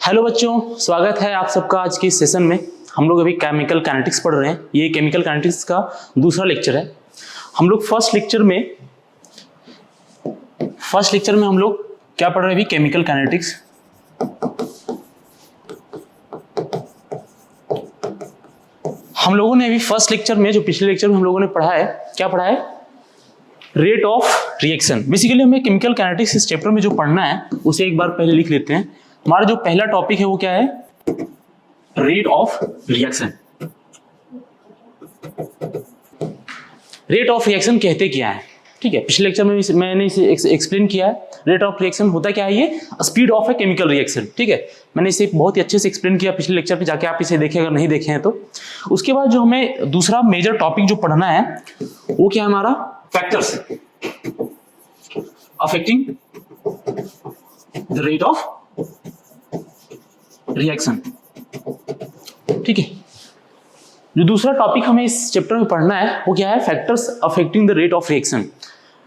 Hello बच्चों, स्वागत है आप सबका आज की सेशन में। हम लोग अभी केमिकल काइनेटिक्स पढ़ रहे हैं। ये केमिकल काइनेटिक्स का दूसरा लेक्चर है। हम लोग फर्स्ट लेक्चर में हम लोग क्या पढ़ रहे हैं? अभी केमिकल काइनेटिक्स। हम लोगों ने अभी फर्स्ट लेक्चर में, जो पिछले लेक्चर में हम लोगों ने पढ़ा है, क्या पढ़ा है? Rate of reaction. बेसिकली हमें केमिकल काइनेटिक्स इस चैप्टर में जो पढ़ना है उसे एक बार पहले लिख लेते हैं। हमारा जो पहला टॉपिक है वो क्या है? Rate of reaction. Rate of reaction कहते क्या है? ठीक है, पिछले लेक्चर में मैंने इसे एक्सप्लेन किया है। रेट ऑफ रिएक्शन होता क्या है? ये speed of a chemical reaction. ठीक है, मैंने इसे बहुत ही अच्छे से एक्सप्लेन किया पिछले लेक्चर पे, जाके आप इसे देखें अगर नहीं देखे हैं तो। उसके बाद जो हमें दूसरा मेजर टॉपिक जो पढ़ना है वो क्या है हमारा? Factors affecting the rate of reaction. ठीक है, जो दूसरा टॉपिक हमें इस चैप्टर में पढ़ना है वो क्या है? Factors affecting the rate of reaction.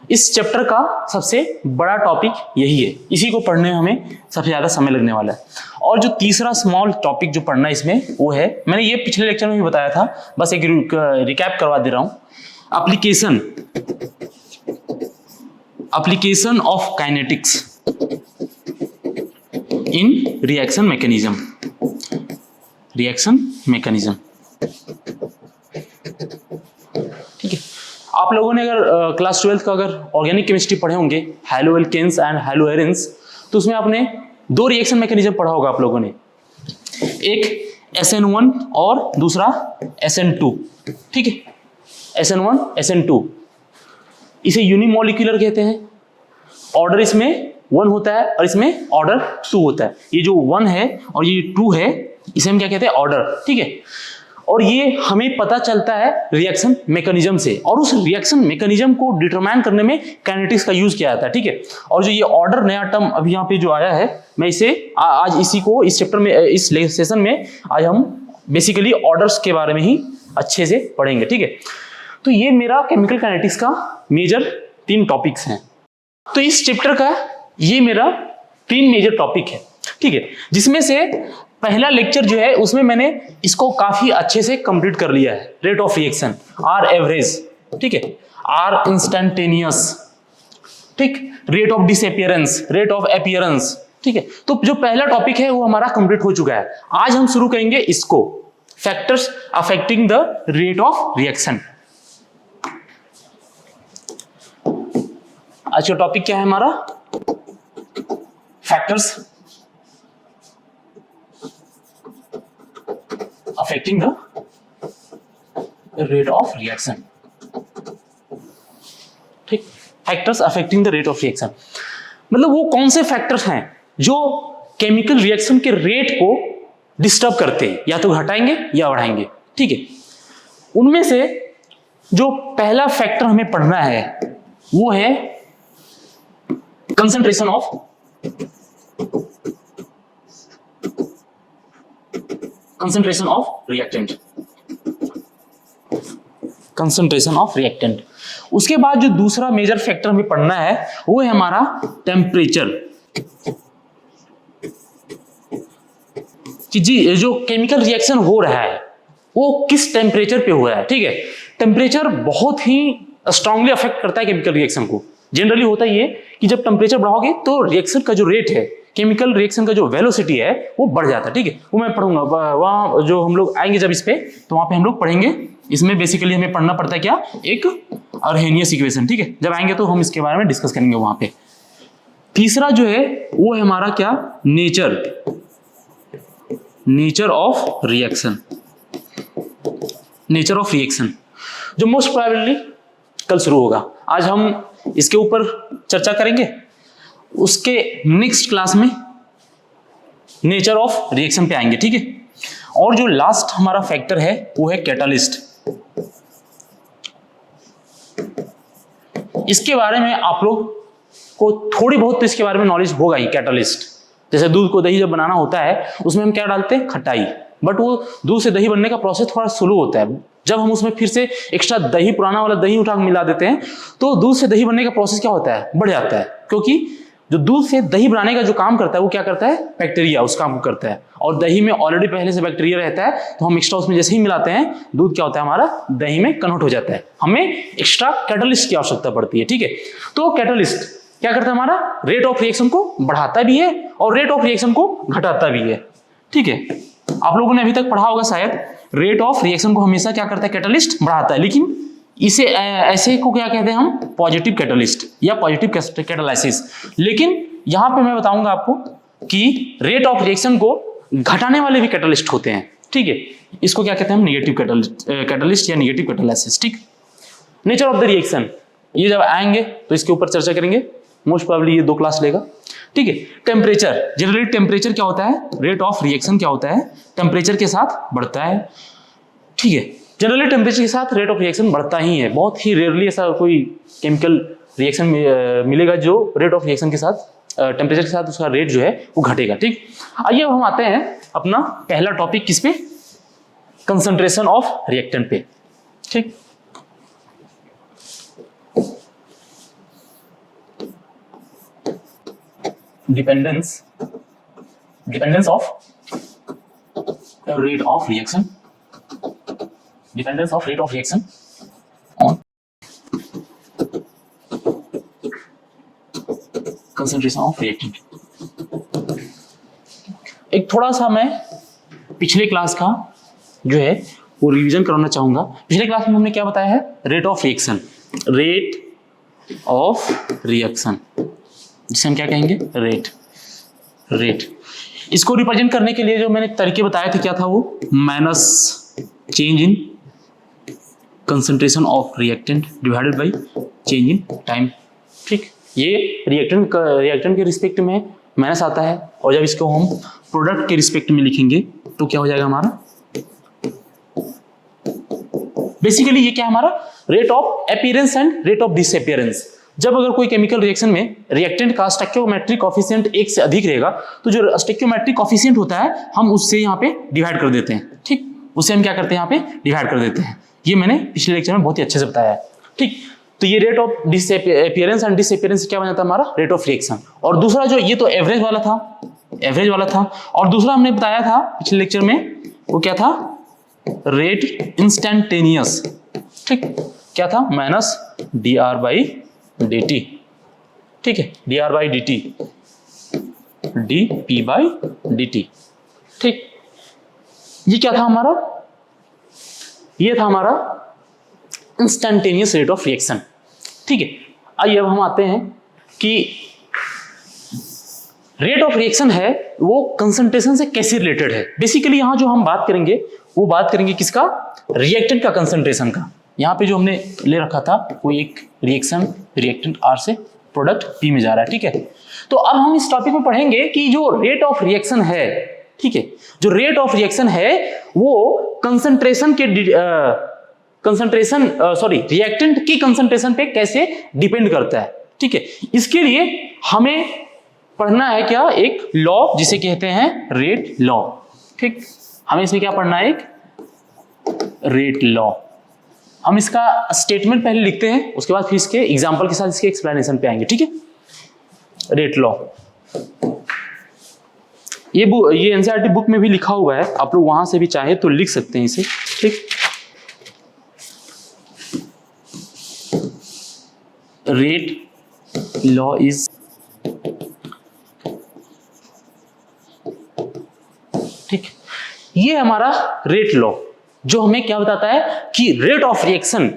इस चैप्टर का सबसे बड़ा टॉपिक यही है। इसी को पढ़ने में हमें सबसे ज्यादा समय लगने वाला है। और जो तीसरा स्मॉल टॉपिक जो पढ़ना है इसमें वो है, मैंने ये पिछले लेक्चर में भी बताया था, बस एक रिकैप करवा दे रहा हूं। Application of kinetics in reaction mechanism. ठीक है, आप लोगों ने अगर क्लास 12 का अगर ऑर्गेनिक केमिस्ट्री पढ़े होंगे, haloalkanes and haloarenes, तो उसमें आपने दो रिएक्शन मैकेनिज्म पढ़ा होगा आप लोगों ने, एक SN1 और दूसरा SN2। ठीक है, SN1 SN2, इसे यूनिमोलिकुलर कहते हैं। ऑर्डर इसमें 1 होता है और इसमें ऑर्डर 2 होता है। ये जो 1 है और ये 2 है, इसे हम क्या कहते हैं? ऑर्डर। ठीक है, और ये हमें पता चलता है रिएक्शन मैकेनिज्म से, और उस रिएक्शन मैकेनिज्म को डिटरमाइन करने में काइनेटिक्स का यूज किया जाता है। ठीक है, और जो ये ऑर्डर नया टर्म अभी यहाँ पे जो आया है, मैं इसे आज इसी को इस चैप्टर में, इस सेशन में आज हम बेसिकली ऑर्डर्स के बारे में ही अच्छे से पढ़ेंगे। ठीक है, तो ये मेरा केमिकल काइनेटिक्स का मेजर 3 टॉपिक्स हैं। तो इस चैप्टर का ये मेरा 3 मेजर टॉपिक है। ठीक है, जिसमें से पहला लेक्चर जो है उसमें मैंने इसको काफी अच्छे से कंप्लीट कर लिया है। Rate of reaction, or average, ठीक है, आर इंस्टेंटेनियस, ठीक, rate of disappearance, rate of appearance. ठीक है, तो जो पहला टॉपिक है वो हमारा कंप्लीट हो चुका है। आज हम शुरू करेंगे इसको, factors affecting the rate of reaction. आज का टॉपिक क्या है हमारा? Factors affecting the rate of reaction. ठीक, factors affecting the rate of reaction मतलब वो कौन से फैक्टर्स हैं जो केमिकल रिएक्शन के रेट को डिस्टर्ब करते हैं, या तो घटाएंगे या बढ़ाएंगे। ठीक है, उनमें से जो पहला फैक्टर हमें पढ़ना है वो है कंसंट्रेशन ऑफ रिएक्टेंट। उसके बाद जो दूसरा मेजर फैक्टर हमें पढ़ना है वो है हमारा टेम्परेचर, कि जी जो केमिकल रिएक्शन हो रहा है वो किस टेम्परेचर पे हुआ है। ठीक है, टेम्परेचर बहुत ही स्ट्रांगली अफेक्ट करता है केमिकल रिएक्शन को। जनरली होता है ये कि जब टेम्परेचर बढ़ाओगे तो रिएक्शन का जो रेट है, केमिकल रिएक्शन का जो वेलोसिटी है वो बढ़ जाता है। ठीक है, वो मैं पढ़ूंगा वहाँ, जो हम लोग आएंगे जब इस पे, तो वहाँ पे हम लोग पढ़ेंगे। इसमें बेसिकली हमें पढ़ना पड़ता है क्या? एक अर्हेनियस इक्वेशन। ठीक है, जब आएंगे तो हम इसके बारे में डिस्कस करेंगे वहाँ पे। तीसरा जो है वो है हमारा क्या? नेचर ऑफ रिएक्शन, जो मोस्ट प्रोबेबली कल शुरू होगा। आज हम इसके ऊपर चर्चा करेंगे, उसके नेक्स्ट क्लास में नेचर ऑफ रिएक्शन पे आएंगे। ठीक है, और जो लास्ट हमारा फैक्टर है वो है कैटालिस्ट। इसके बारे में आप लोग को थोड़ी बहुत तो इसके बारे में नॉलेज होगा ही। कैटालिस्ट, जैसे दूध को दही जब बनाना होता है उसमें हम क्या डालते हैं? खटाई। बट वो दूध से दही बनने का प्रोसेस थोड़ा स्लो होता है। जब हम उसमें फिर से एक्स्ट्रा दही, पुराना वाला दही उठा मिला देते हैं, तो दूध से दही बनने का प्रोसेस क्या होता है? बढ़ जाता है, क्योंकि जो दूध से दही बनाने का जो काम करता है वो क्या करता है, बैक्टीरिया उस काम को करता है। और दही में ऑलरेडी पहले से बैक्टीरिया रहता है, तो हम एक्स्ट्रा उसमें जैसे ही मिलाते हैं दूध क्या होता है हमारा दही में कन्वर्ट हो जाता है। हमें एक्स्ट्रा कैटलिस्ट की आवश्यकता पड़ती है, ठीक है। तो कैटलिस्ट क्या करता है, हमारा रेट ऑफ रिएक्शन को बढ़ाता भी है और रेट ऑफ रिएक्शन को घटाता भी है, ठीक है। आप लोगों ने अभी तक पढ़ा होगा शायद, रेट ऑफ रिएक्शन को हमेशा क्या करता है, कैटलिस्ट बढ़ाता है, लेकिन इसे ऐसे को क्या कहते हैं हम, पॉजिटिव कैटलिस्ट या पॉजिटिव कैटालाइसिस। लेकिन यहां पे मैं बताऊंगा आपको कि रेट ऑफ रिएक्शन को घटाने वाले भी कैटलिस्ट होते हैं, ठीक है। इसको क्या कहते हैं हम, नेगेटिव कैटलिस्ट या नेगेटिव कैटालाइसिस, ठीक। नेचर ऑफ द रिएक्शन, ये जब आएंगे तो इसके ऊपर चर्चा करेंगे, मोस्ट प्रोबेबली ये 2 क्लास लेगा, ठीक है। टेम्परेचर, जनरली टेम्परेचर क्या होता है, रेट ऑफ रिएक्शन क्या होता है, टेम्परेचर के साथ बढ़ता है, ठीक है। जनरली टेम्परेचर के साथ रेट ऑफ रिएक्शन बढ़ता ही है, बहुत ही रेयरली ऐसा कोई केमिकल रिएक्शन मिलेगा जो रेट ऑफ रिएक्शन के साथ टेम्परेचर के साथ उसका रेट जो है वो घटेगा, ठीक। आइए हम आते हैं अपना पहला टॉपिक किस पे, कंसंट्रेशन ऑफ रिएक्टेंट पे, ठीक। Dependence of rate of reaction, dependence of rate of reaction on concentration of reactant। एक थोड़ा सा मैं पिछले क्लास का जो है वो रिवीजन कराना चाहूंगा। पिछले क्लास में हमने क्या बताया है, रेट ऑफ रिएक्शन, जिसे हम क्या कहेंगे, रेट। इसको रिप्रेजेंट करने के लिए जो मैंने तरीके बताए थे क्या था वो, minus change in concentration of reactant divided by change in time, ठीक। ये रिएक्टेंट के रिस्पेक्ट में माइनस आता है, और जब इसको हम प्रोडक्ट के रिस्पेक्ट में लिखेंगे तो क्या हो जाएगा हमारा, बेसिकली ये क्या हमारा rate of appearance and rate of disappearance. जब अगर कोई केमिकल रिएक्शन में रिएक्टेंट का स्टोइकियोमेट्रिक कोएफिशिएंट 1 से अधिक रहेगा तो जो स्टोइकियोमेट्रिक कोएफिशिएंट होता है हम उससे यहाँ पे डिवाइड कर देते हैं, ठीक। उसे हम क्या करते हैं, यहाँ पे डिवाइड कर देते हैं। ये मैंने पिछले लेक्चर में बहुत ही अच्छे से बताया है, ठीक। तो ये rate of appearance and disappearance क्या बन जाता है हमारा, रेट ऑफ रिएक्शन। और दूसरा जो ये तो एवरेज वाला था, और दूसरा हमने बताया था पिछले लेक्चर में वो क्या था, रेट इंस्टेंटेनियस, ठीक। क्या था, माइनस dr बाई dt, ठीक है, dr by dt, dp by dt, ठीक। ये क्या था हमारा, ये था हमारा इंस्टेंटेनियस रेट ऑफ रिएक्शन, ठीक है। आइए अब हम आते हैं कि रेट ऑफ रिएक्शन है वो कंसंट्रेशन से कैसे रिलेटेड है। बेसिकली यहां जो हम बात करेंगे वो बात करेंगे किसका, रिएक्टेंट का कंसंट्रेशन का। यहाँ पे जो हमने ले रखा था वो एक रिएक्टेंट R से प्रोडक्ट P में जा रहा है, ठीक है। तो अब हम इस टॉपिक में पढ़ेंगे कि जो रेट ऑफ रिएक्शन है, ठीक है, जो रेट ऑफ रिएक्शन है वो रिएक्टेंट की कंसंट्रेशन पे कैसे डिपेंड करता है, ठीक है। इसके लिए हमें पढ़ना है क्या, एक लॉ जिसे कहते हैं रेट लॉ, ठीक। हमें इसमें क्या पढ़ना है, एक रेट लॉ। हम इसका स्टेटमेंट पहले लिखते हैं, उसके बाद फिर इसके एग्जांपल के साथ इसके एक्सप्लेनेशन पे आएंगे, ठीक है। रेट लॉ ये एनसीईआरटी बुक में भी लिखा हुआ है, आप लोग वहां से भी चाहे तो लिख सकते हैं इसे, ठीक। रेट लॉ इज, ठीक, ये हमारा रेट लॉ जो हमें क्या बताता है कि rate of reaction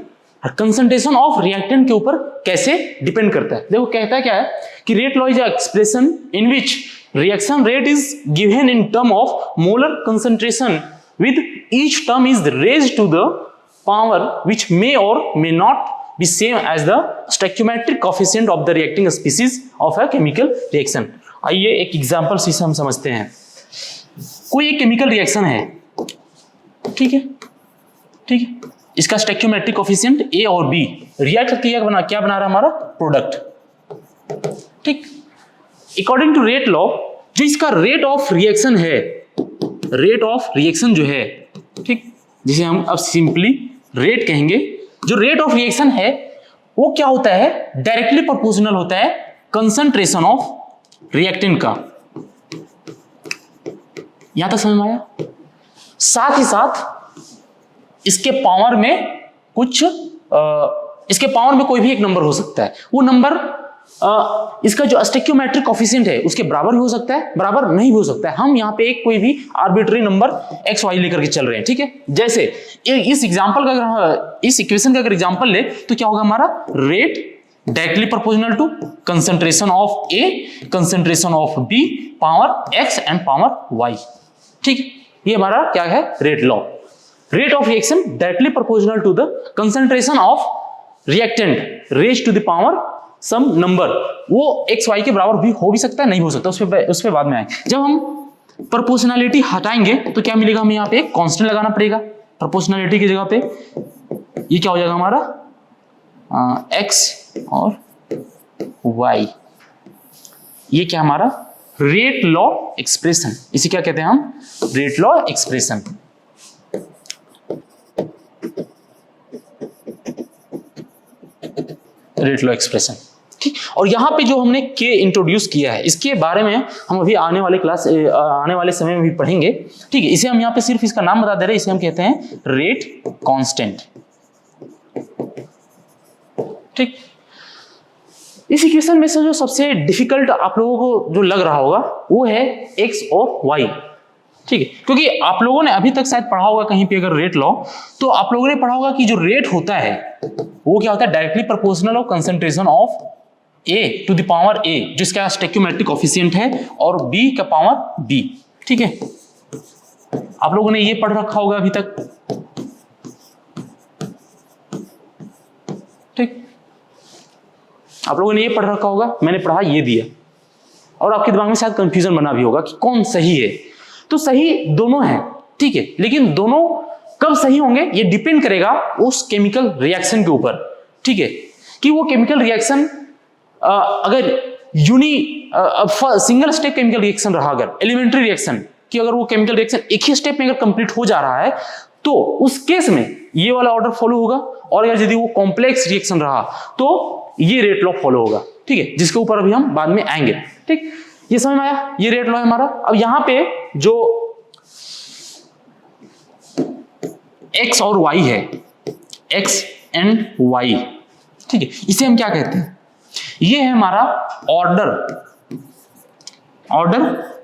concentration of reactant के ऊपर कैसे डिपेंड करता है। देखो कहता है क्या है कि rate law is a expression in which reaction rate is given in term of molar concentration with each term is raised to the power which may or may not be same as the stoichiometric coefficient of the reacting species of a chemical reaction। आइए एक example से हम समझते हैं। कोई एक chemical reaction है, ठीक है, ठीक है, इसका स्टोइकियोमेट्रिक कोएफिशिएंट A और B रिएक्ट करके क्या बना रहा है हमारा प्रोडक्ट, ठीक। अकॉर्डिंग टू रेट लॉ जो इसका रेट ऑफ रिएक्शन है, रेट ऑफ रिएक्शन जो है, ठीक, जिसे हम अब सिंपली रेट कहेंगे, जो रेट ऑफ रिएक्शन है वो क्या होता है, डायरेक्टली प्रोपोर्शनल होता है कंसंट्रेशन ऑफ रिएक्टेंट का। यहां तक समझ में आया? साथ ही साथ इसके पावर में कुछ इसके पावर में कोई भी एक नंबर हो सकता है, वो नंबर इसका जो स्टोइकियोमेट्रिक कोएफिशिएंट है उसके बराबर भी हो सकता है, बराबर नहीं भी हो सकता है। हम यहाँ पे एक कोई भी आर्बिट्री नंबर एक्स वाई लेकर के चल रहे हैं, ठीक है। जैसे इस एग्जांपल का अगर इस इक्वेशन का अगर एग्जांपल ले तो क्या होगा हमारा, rate directly proportional to concentration of A, concentration of B, power X and power Y, ठीक। ये हमारा क्या है, rate law. Rate of reaction directly proportional to the concentration of reactants raised to the power some number. वो X Y के बराबर भी हो भी सकता है, नहीं हो सकता, उस पे बाद में आए। जब हम प्रोपोर्शनैलिटी हटाएंगे तो क्या मिलेगा, हमें यहाँ पे कांस्टेंट लगाना पड़ेगा प्रोपोर्शनैलिटी की जगह पे। ये क्या हो जाएगा हमारा एक्स और वाई। ये क्या हमारा रेट लॉ एक्सप्रेशन, इसे क्या कहते हैं हम, rate law expression. Rate law expression, ठीक। और यहां पे जो हमने के इंट्रोड्यूस किया है इसके बारे में हम अभी आने वाले समय में भी पढ़ेंगे, ठीक है। इसे हम यहां पे सिर्फ इसका नाम बता दे रहे हैं, इसे हम कहते हैं रेट कांस्टेंट, ठीक। इस इक्वेशन में से जो सबसे डिफिकल्ट आप लोगों को जो लग रहा होगा वो है एक्स और वाई, ठीक है। क्योंकि आप लोगों ने अभी तक शायद पढ़ा होगा कहीं पे अगर रेट लॉ, तो आप लोगों ने पढ़ा होगा कि जो रेट होता है वो क्या होता है, directly proportional of concentration of A to the power A, जिसका स्टोइकियोमेट्रिक कोएफिशिएंट है, और बी का पावर बी, ठीक है। आप लोगों ने ये पढ़ रखा होगा अभी तक, ठीक। आप लोगों ने ये पढ़ रखा होगा, मैंने पढ़ा ये दिया, और आपके दिमाग में शायद कंफ्यूजन बना भी होगा कि कौन सही है। तो सही दोनों है, ठीक है, लेकिन दोनों कब सही होंगे ये डिपेंड करेगा उस केमिकल रिएक्शन के ऊपर, ठीक है। कि वो केमिकल रिएक्शन अगर सिंगल स्टेप केमिकल रिएक्शन रहा, अगर एलिमेंट्री रिएक्शन कि अगर वो केमिकल रिएक्शन एक ही स्टेप में अगर कंप्लीट हो जा रहा है तो उस केस में ये वाला ऑर्डर फॉलो होगा, और अगर यदि वो कॉम्प्लेक्स रिएक्शन रहा तो ये रेट लॉ फॉलो होगा, ठीक है, जिसके ऊपर अभी हम बाद में आएंगे, ठीक। ये समझ में आया, ये रेट लॉ है हमारा। अब यहां पे जो x और y है, x एंड y, ठीक है, इसे हम क्या कहते हैं, ये है हमारा order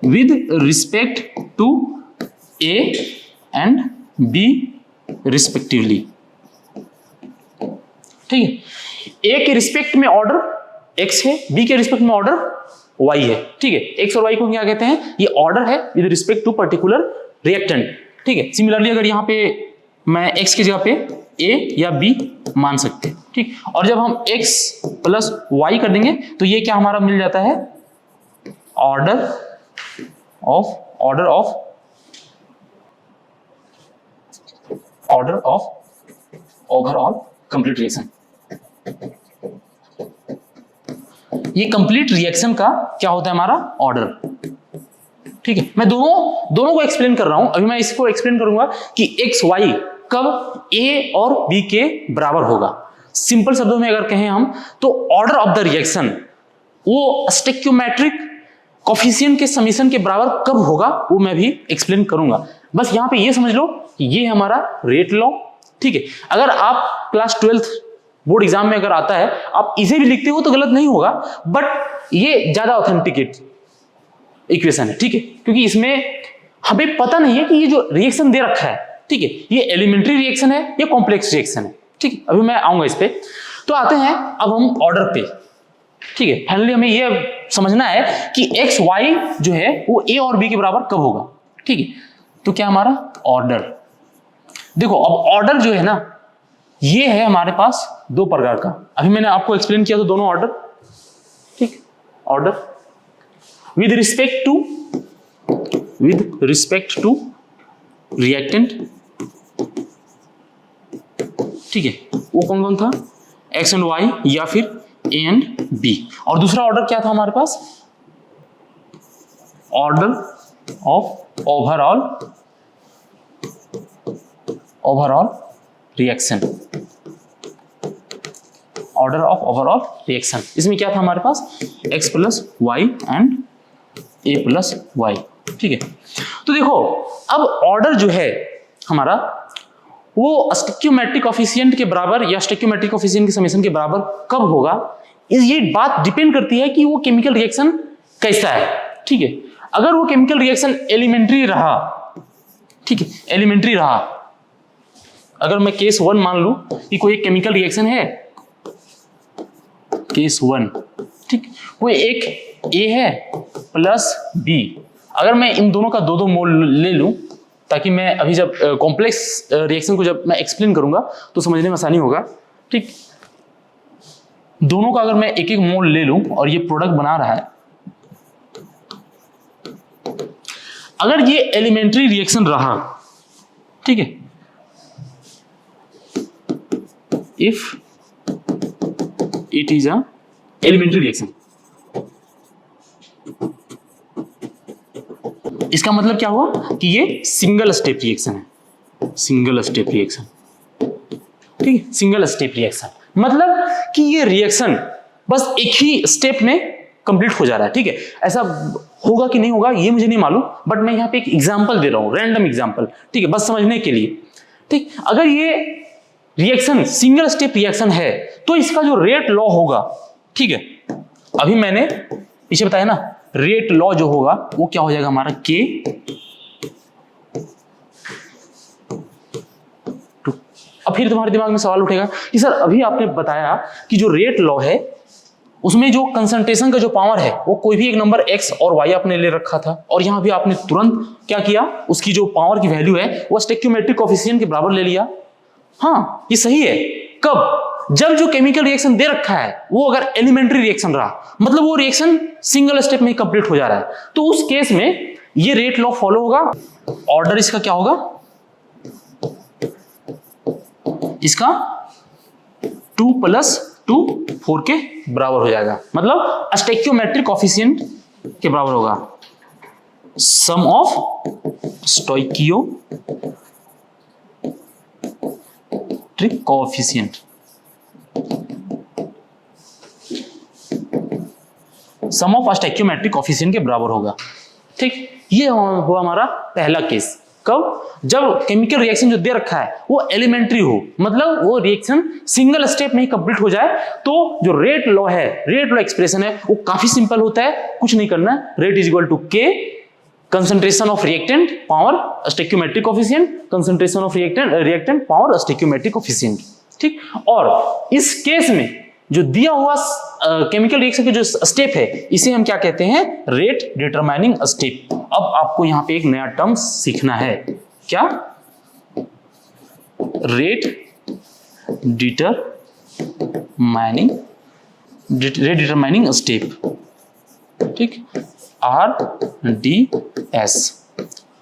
with respect to a and b respectively, ठीक है। a के रिस्पेक्ट में ऑर्डर x है, b के रिस्पेक्ट में ऑर्डर y है, ठीक है। x और y को क्या कहते हैं, ये ऑर्डर है with respect to particular reactant, ठीक है। सिमिलरली अगर यहां पे मैं x की जगह पे a या b मान सकते हैं, ठीक। और जब हम x प्लस y कर देंगे तो ये क्या हमारा मिल जाता है, order of overall complete reaction. ये कंप्लीट रिएक्शन का क्या होता है हमारा ऑर्डर, ठीक है। मैं दोनों को एक्सप्लेन कर रहा हूं, अभी मैं इसको एक्सप्लेन करूंगा कि एक्स वाई कब ए और बी के बराबर होगा। सिंपल शब्दों में अगर कहें हम तो ऑर्डर ऑफ द रिएक्शन वो स्टोइकियोमेट्रिक कोएफिशिएंट के समीशन के बराबर कब होगा वो मैं भी एक्सप्लेन करूंगा। बस यहां पे ये समझ लो कि ये हमारा रेट लॉ, ठीक है। अगर आप क्लास 12th बोर्ड एग्जाम में अगर आता है आप इसे भी लिखते हो तो गलत नहीं होगा, बट ये ज्यादा ऑथेंटिकेट इक्वेशन है, ठीक है, क्योंकि इसमें हमें पता नहीं है कि ये जो रिएक्शन दे रखा है, ठीक है, ये एलिमेंट्री रिएक्शन है या कॉम्प्लेक्स रिएक्शन है, ठीक है। अभी मैं आऊंगा इस पे। तो आते हैं अब हम ऑर्डर पे, ठीक है। फाइनली हमें ये समझना है कि एक्स वाई जो है वो ए और बी के बराबर कब होगा, ठीक है। तो क्या हमारा ऑर्डर, देखो अब ऑर्डर जो है ना ये है हमारे पास दो प्रकार का, अभी मैंने आपको एक्सप्लेन किया तो दोनों ऑर्डर, ठीक। Order with respect to reactant, ठीक है, वो कौन कौन था, एक्स एंड वाई या फिर ए एंड बी। और दूसरा ऑर्डर क्या था हमारे पास, order of overall reaction, order of overall reaction. इसमें क्या था हमारे पास, x plus Y and a plus Y. ठीक है, तो देखो अब ऑर्डर जो है हमारा वो स्टोइकियोमेट्रिक कोफिशिएंट के बराबर या स्टोइकियोमेट्रिक कोफिशिएंट के समेशन के बराबर कब होगा, ये बात डिपेंड करती है कि वो केमिकल रिएक्शन कैसा है। ठीक है, अगर वो केमिकल रिएक्शन एलिमेंट्री रहा, ठीक है, एलिमेंट्री रहा, अगर मैं केस 1 मान लूं कि कोई एक केमिकल रिएक्शन है, केस 1, ठीक, कोई एक A है प्लस B, अगर मैं इन दोनों का 2-2 मोल ले लूं, ताकि मैं अभी जब कॉम्प्लेक्स रिएक्शन को जब मैं एक्सप्लेन करूंगा तो समझने में आसानी होगा। ठीक, दोनों का अगर मैं 1-1 मोल ले लूं और ये प्रोडक्ट बना रहा है, अगर ये एलिमेंट्री रिएक्शन रहा, ठीक है, if it is a elementary reaction, इसका मतलब क्या हुआ कि ये सिंगल स्टेप रिएक्शन है, सिंगल स्टेप रिएक्शन। ठीक है, सिंगल स्टेप रिएक्शन मतलब कि ये रिएक्शन बस एक ही स्टेप में कंप्लीट हो जा रहा है। ठीक है, ऐसा होगा कि नहीं होगा ये मुझे नहीं मालूम, बट मैं यहाँ पे एक एग्जांपल दे रहा हूँ, रैंडम एग्जांपल। ठीक है, बस समझने के लिए। ठीक, अगर ये रिएक्शन सिंगल स्टेप रिएक्शन है तो इसका जो रेट लॉ होगा, ठीक है, अभी मैंने पीछे बताया ना, रेट लॉ जो होगा वो क्या हो जाएगा हमारा K। अब फिर तुम्हारे दिमाग में सवाल उठेगा कि सर अभी आपने बताया कि जो रेट लॉ है उसमें जो कंसंट्रेशन का जो पावर है वो कोई भी एक नंबर x और y आपने ले रखा था, और यहां भी आपने तुरंत क्या किया, उसकी जो पावर की वैल्यू है वो स्टोइकियोमेट्रिक कोफिशिएंट के बराबर ले लिया। हाँ, ये सही है। कब, जब जो केमिकल रिएक्शन दे रखा है वो अगर एलिमेंट्री रिएक्शन रहा, मतलब वो रिएक्शन सिंगल स्टेप में कंप्लीट हो जा रहा है, तो उस केस में ये रेट लॉ फॉलो होगा। ऑर्डर इसका क्या होगा, इसका 2 + 2 4 के बराबर हो जाएगा, मतलब स्टोइकियोमेट्रिक कोफिशिएंट के बराबर होगा, sum of stoichiometric coefficient, sum of stoichiometric coefficient के बराबर होगा। ठीक, ये हुआ हमारा पहला केस। कब, जब केमिकल रिएक्शन जो दे रखा है वो एलिमेंट्री हो, मतलब वो रिएक्शन सिंगल स्टेप में ही कंप्लीट हो जाए, तो जो रेट लॉ है, रेट लॉ एक्सप्रेशन है वो काफी सिंपल होता है, कुछ नहीं करना, rate is equal to K concentration of reactant power stoichiometric coefficient, concentration of reactant power stoichiometric coefficient. ठीक, और इस केस में जो दिया हुआ केमिकल रिएक्शन के जो स्टेप है इसे हम क्या कहते हैं, रेट डिटरमाइनिंग स्टेप। अब आपको यहां पे एक नया टर्म सीखना है, क्या, रेट डिटरमाइनिंग स्टेप। ठीक, RDS।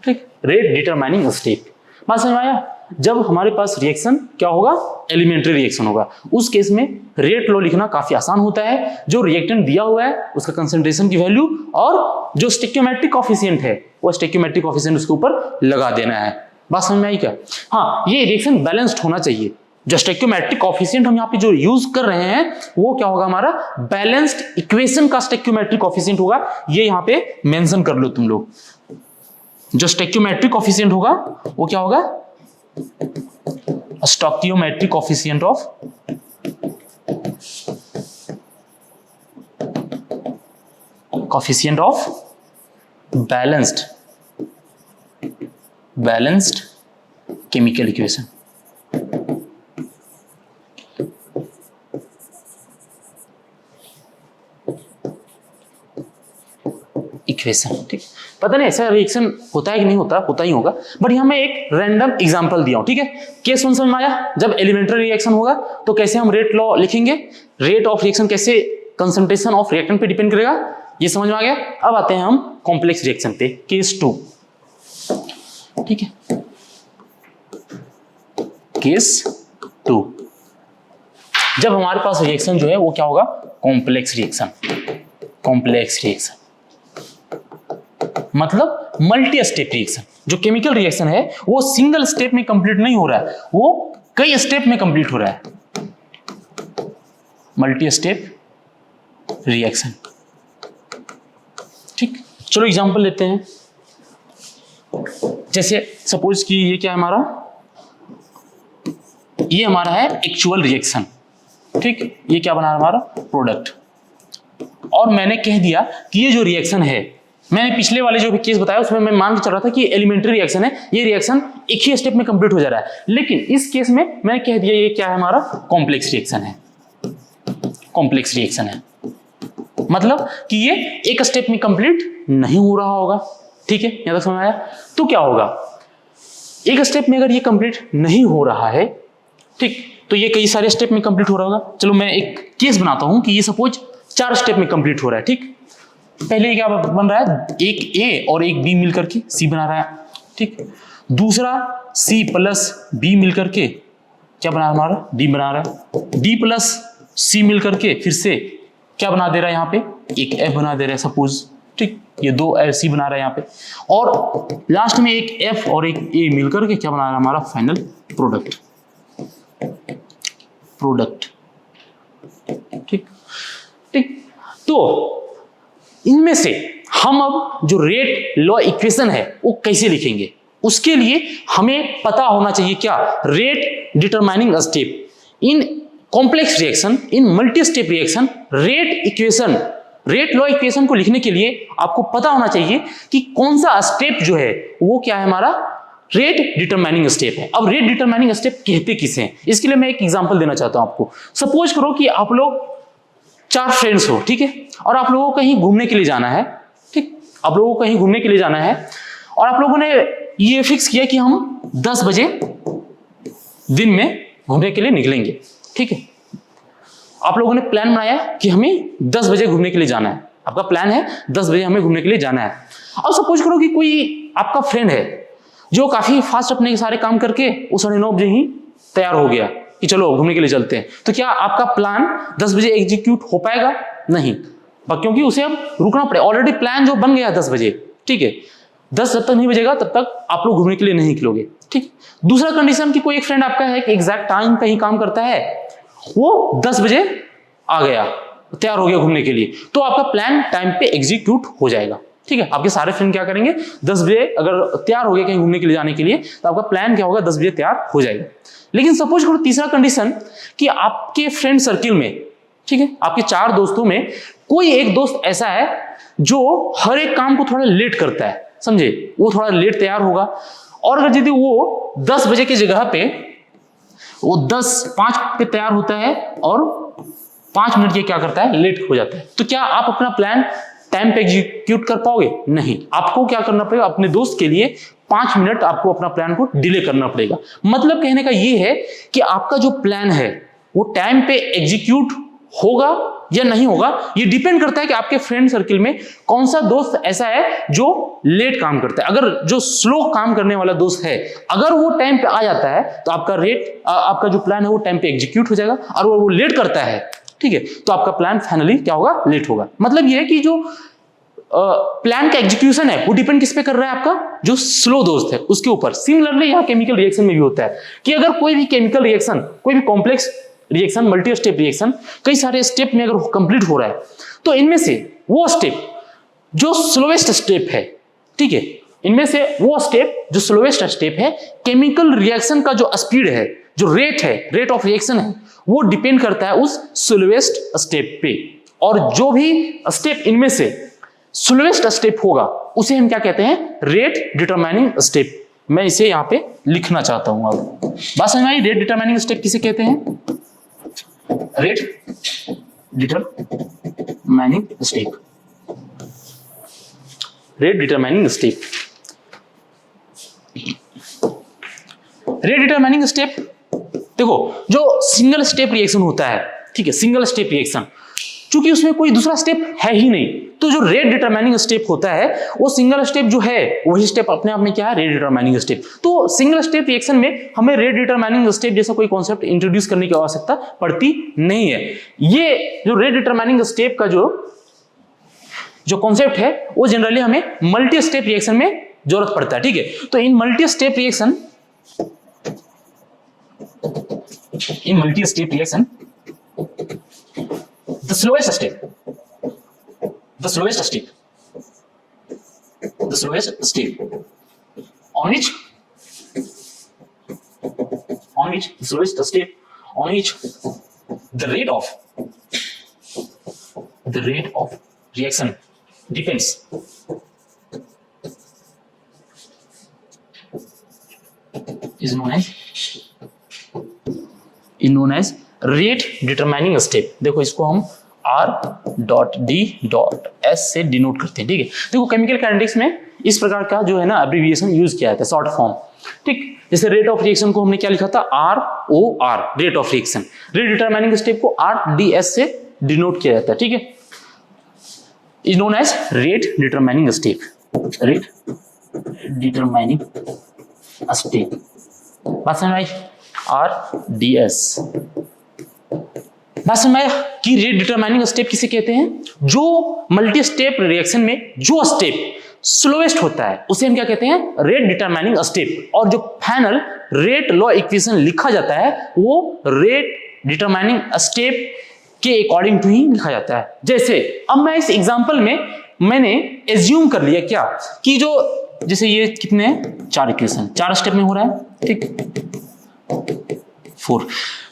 ठीक, रेट डिटरमाइनिंग स्टेप। बात समझ में आया? जब हमारे पास रिएक्शन क्या होगा, एलिमेंट्री रिएक्शन होगा, उस केस में रेट लॉ लिखना काफी आसान होता है। जो रिएक्टेंट दिया हुआ है उसका कंसंट्रेशन की वैल्यू और जो स्टोइकियोमेट्रिक कोफिशिएंट है वो स्टोइकियोमेट्रिक कोफिशिएंट उसके ऊपर लगा देना है। बात समझ में आई क्या? हाँ, ये रिएक्शन बैलेंस्ड होना चाहिए। जो स्टोइकियोमेट्रिक कोफिशिएंट हम यहाँ पे जो यूज कर रहे हैं वो क्या होगा, हमारा बैलेंस्ड इक्वेशन का स्टोइकियोमेट्रिक कोफिशिएंट होगा। ये यहाँ पे मेंशन कर लो तुम लोग। जो स्टोइकियोमेट्रिक कोफिशिएंट होगा वो क्या होगा, stoichiometric coefficient of balanced chemical equation. ठीक, पता नहीं ऐसा रिएक्शन होता है कि नहीं होता, होता ही होगा, बट यहां मैं एक रैंडम एग्जांपल दिया हूं। ठीक है, केस 1 समझ में आया? जब एलिमेंट्री रिएक्शन होगा तो कैसे हम रेट लॉ लिखेंगे, रेट ऑफ रिएक्शन कैसे कंसंट्रेशन ऑफ रिएक्टेंट पे डिपेंड करेगा, ये समझ में आ गया। अब आते हैं हम कॉम्प्लेक्स रिएक्शन पे, केस 2। ठीक है, केस 2, जब हमारे पास रिएक्शन जो है वो क्या होगा, कॉम्प्लेक्स रिएक्शन मतलब मल्टी स्टेप रिएक्शन। जो केमिकल रिएक्शन है वो सिंगल स्टेप में कंप्लीट नहीं हो रहा है, वो कई स्टेप में कंप्लीट हो रहा है, मल्टी स्टेप रिएक्शन। ठीक, चलो एग्जांपल लेते हैं। जैसे सपोज कि ये क्या है हमारा, ये हमारा है एक्चुअल रिएक्शन। ठीक, ये क्या बना है हमारा प्रोडक्ट, और मैंने कह दिया कि ये जो रिएक्शन है, मैंने पिछले वाले जो भी केस बताया उसमें मैं मान के चल रहा था कि एलिमेंट्री रिएक्शन है, ये रिएक्शन एक ही स्टेप में कंप्लीट हो जा रहा है। लेकिन इस केस में मैंने कह दिया ये क्या है हमारा कॉम्प्लेक्स रिएक्शन है। कॉम्प्लेक्स रिएक्शन है मतलब कि ये एक स्टेप में कंप्लीट नहीं हो रहा होगा। ठीक है, यहां तक समझ आया? तो क्या होगा, एक स्टेप में अगर ये कंप्लीट नहीं हो रहा है, ठीक, तो ये कई सारे स्टेप में कंप्लीट हो रहा होगा। चलो मैं एक केस बनाता हूं कि ये सपोज 4 स्टेप में कंप्लीट हो रहा है। ठीक, पहले क्या बन रहा है, एक ए और एक बी मिलकर के सी बना रहा है। ठीक, दूसरा सी प्लस बी मिलकर के क्या बना हमारा डी बना रहा है। डी प्लस सी मिलकर के फिर से क्या बना दे रहा है, यहाँ पे एक एफ बना दे रहा है सपोज। ठीक, ये 2 सी बना रहा है यहाँ पे, और लास्ट में एक एफ और एक ए मिलकर के क्या बना रहा है हमारा फाइनल प्रोडक्ट। ठीक ठीक, तो इनमें से हम अब जो रेट लॉ इक्वेशन है वो कैसे लिखेंगे, उसके लिए हमें पता होना चाहिए क्या, rate determining step in complex reaction, in multi step reaction. Rate equation, rate law equation को लिखने के लिए आपको पता होना चाहिए कि कौन सा स्टेप जो है वो क्या है हमारा रेट डिटरमाइनिंग स्टेप है। अब रेट डिटरमाइनिंग स्टेप कहते किसे हैं, इसके लिए मैं एक एग्जांपल देना चाहता हूं आपको। सपोज करो कि आप लोग 4 फ्रेंड्स हो, ठीक है, और आप लोगों को कहीं घूमने के लिए जाना है। ठीक, आप लोगों को कहीं घूमने के लिए जाना है और आप लोगों ने ये फिक्स किया कि हम 10 बजे दिन में घूमने के लिए निकलेंगे। ठीक है, आप लोगों ने प्लान बनाया कि हमें 10 बजे घूमने के लिए जाना है। आपका प्लान है 10 बजे हमें घूमने के लिए जाना है। अब सपोज करो कि कोई आपका फ्रेंड है जो काफी फास्ट अपने सारे काम करके वो 9:30 बजे ही तैयार हो गया कि चलो घूमने के लिए चलते हैं। तो क्या आपका प्लान 10 बजे एग्जीक्यूट हो पाएगा? नहीं, क्योंकि उसे अब रुकना पड़ेगा। ऑलरेडी प्लान जो बन गया 10 बजे, ठीक है, 10 जब तक नहीं बजेगा तब तक आप लोग घूमने के लिए नहीं निकलोगे। ठीक, दूसरा कंडीशन कि कोई एक फ्रेंड आपका है कि एग्जैक्ट टाइम पे ही काम करता है, वो 10 बजे आ गया, तैयार हो गया घूमने के लिए, तो आपका प्लान टाइम पे एग्जीक्यूट हो जाएगा। ठीक है, आपके सारे फ्रेंड क्या करेंगे, 10 बजे अगर तैयार हो गए कहीं घूमने के लिए जाने के लिए, तो आपका प्लान क्या होगा, 10 बजे तैयार हो जाएगा। लेकिन सपोज करो तीसरा कंडीशन कि आपके फ्रेंड सर्किल में, ठीक है, आपके 4 दोस्तों में कोई एक दोस्त ऐसा है जो हर एक काम को थोड़ा लेट करता है, समझे, वो थोड़ा लेट तैयार होगा। और अगर यदि वो 10 बजे की जगह पे वो 10:05 पे तैयार होता है और 5 मिनट ये क्या करता है, लेट हो जाता है, तो क्या आप अपना प्लान टाइम पे एग्जीक्यूट कर पाओगे? नहीं, आपको क्या करना पड़ेगा, अपने दोस्त के लिए 5 मिनट आपको अपना प्लान को डिले करना पड़ेगा। मतलब कहने का ये है कि आपका जो प्लान है वो टाइम पे एग्जीक्यूट होगा या नहीं होगा, ये डिपेंड करता है कि आपके फ्रेंड सर्किल में कौन सा दोस्त ऐसा है जो लेट काम करता है। अगर जो स्लो काम करने वाला दोस्त है, अगर वो टाइम पे आ जाता है तो आपका आपका जो प्लान है वो टाइम पे एग्जीक्यूट हो जाएगा। और वो लेट करता है, ठीक है, तो आपका प्लान फाइनली क्या होगा, लेट होगा। मतलब ये है कि जो प्लान का एग्जीक्यूशन है वो डिपेंड किस पे कर रहा है, आपका जो स्लो दोस्त है उसके ऊपर। सिमिलरली यहाँ केमिकल रिएक्शन में भी होता है कि अगर कोई भी केमिकल रिएक्शन, कोई भी complex reaction, multi step reaction कई सारे स्टेप में अगर कंप्लीट हो रहा है, तो इनमें से वो स्टेप जो स्लोएस्ट स्टेप है, ठीक है, इनमें से वो स्टेप जो स्लोएस्ट स्टेप है, केमिकल रिएक्शन का जो स्पीड है, जो रेट है, रेट ऑफ रिएक्शन है, वो डिपेंड करता है उस स्लोएस्ट स्टेप पे। और जो भी स्टेप इनमें से स्लोएस्ट स्टेप होगा उसे हम क्या कहते हैं, रेट डिटरमाइनिंग स्टेप। मैं इसे यहां पे लिखना चाहता हूं। अब बात समझ में आई, रेट डिटरमाइनिंग स्टेप किसे कहते हैं, rate determining step, rate determining step. Rate determining step देखो, जो सिंगल स्टेप रिएक्शन होता है, ठीक है, सिंगल स्टेप रिएक्शन, चूंकि उसमें कोई दूसरा स्टेप है ही नहीं, तो जो रेट डिटरमाइनिंग स्टेप होता है वो सिंगल स्टेप जो है वही स्टेप अपने आप में क्या है, रेट डिटरमाइनिंग स्टेप। तो सिंगल स्टेप रिएक्शन में हमें रेट डिटरमाइनिंग स्टेप जैसा कोई कॉन्सेप्ट इंट्रोड्यूस करने की आवश्यकता पड़ती नहीं है। ये जो रेट डिटरमाइनिंग स्टेप का जो कॉन्सेप्ट है वो जनरली हमें मल्टी स्टेप रिएक्शन में जरूरत पड़ता है। ठीक है, तो in multi step reaction the slowest step, the slowest step, the slowest step on which the slowest step on which the rate of reaction depends is known as rate determining step। देखो इसको हम R.D.S से denote करते हैं, ठीक है। देखो chemical kinetics में इस प्रकार का जो है ना एब्रिविएशन यूज किया जाता है, शॉर्ट फॉर्म, ठीक। जैसे रेट ऑफ रिएक्शन को हमने क्या लिखा था, ROR, rate of reaction. Rate determining step को RDS से डिनोट किया जाता है, ठीक है। Is known as rate determining step, rate determining step. बात समझ में आई, RDS। बात समझ में आया कि रेट डिटरमाइनिंग स्टेप किसे कहते हैं, जो मल्टी स्टेप रिएक्शन में जो स्टेप स्लोएस्ट होता है उसे हम क्या कहते हैं, रेट डिटरमाइनिंग स्टेप। और जो फाइनल रेट लॉ इक्वेशन लिखा जाता है वो रेट डिटरमाइनिंग स्टेप के अकॉर्डिंग टू ही लिखा जाता है। जैसे अब मैं इस एग्जांपल में मैंने एज्यूम कर लिया क्या कि जो जैसे ये कितने 4 इक्वेशन 4 स्टेप में हो रहा है, ठीक, 4।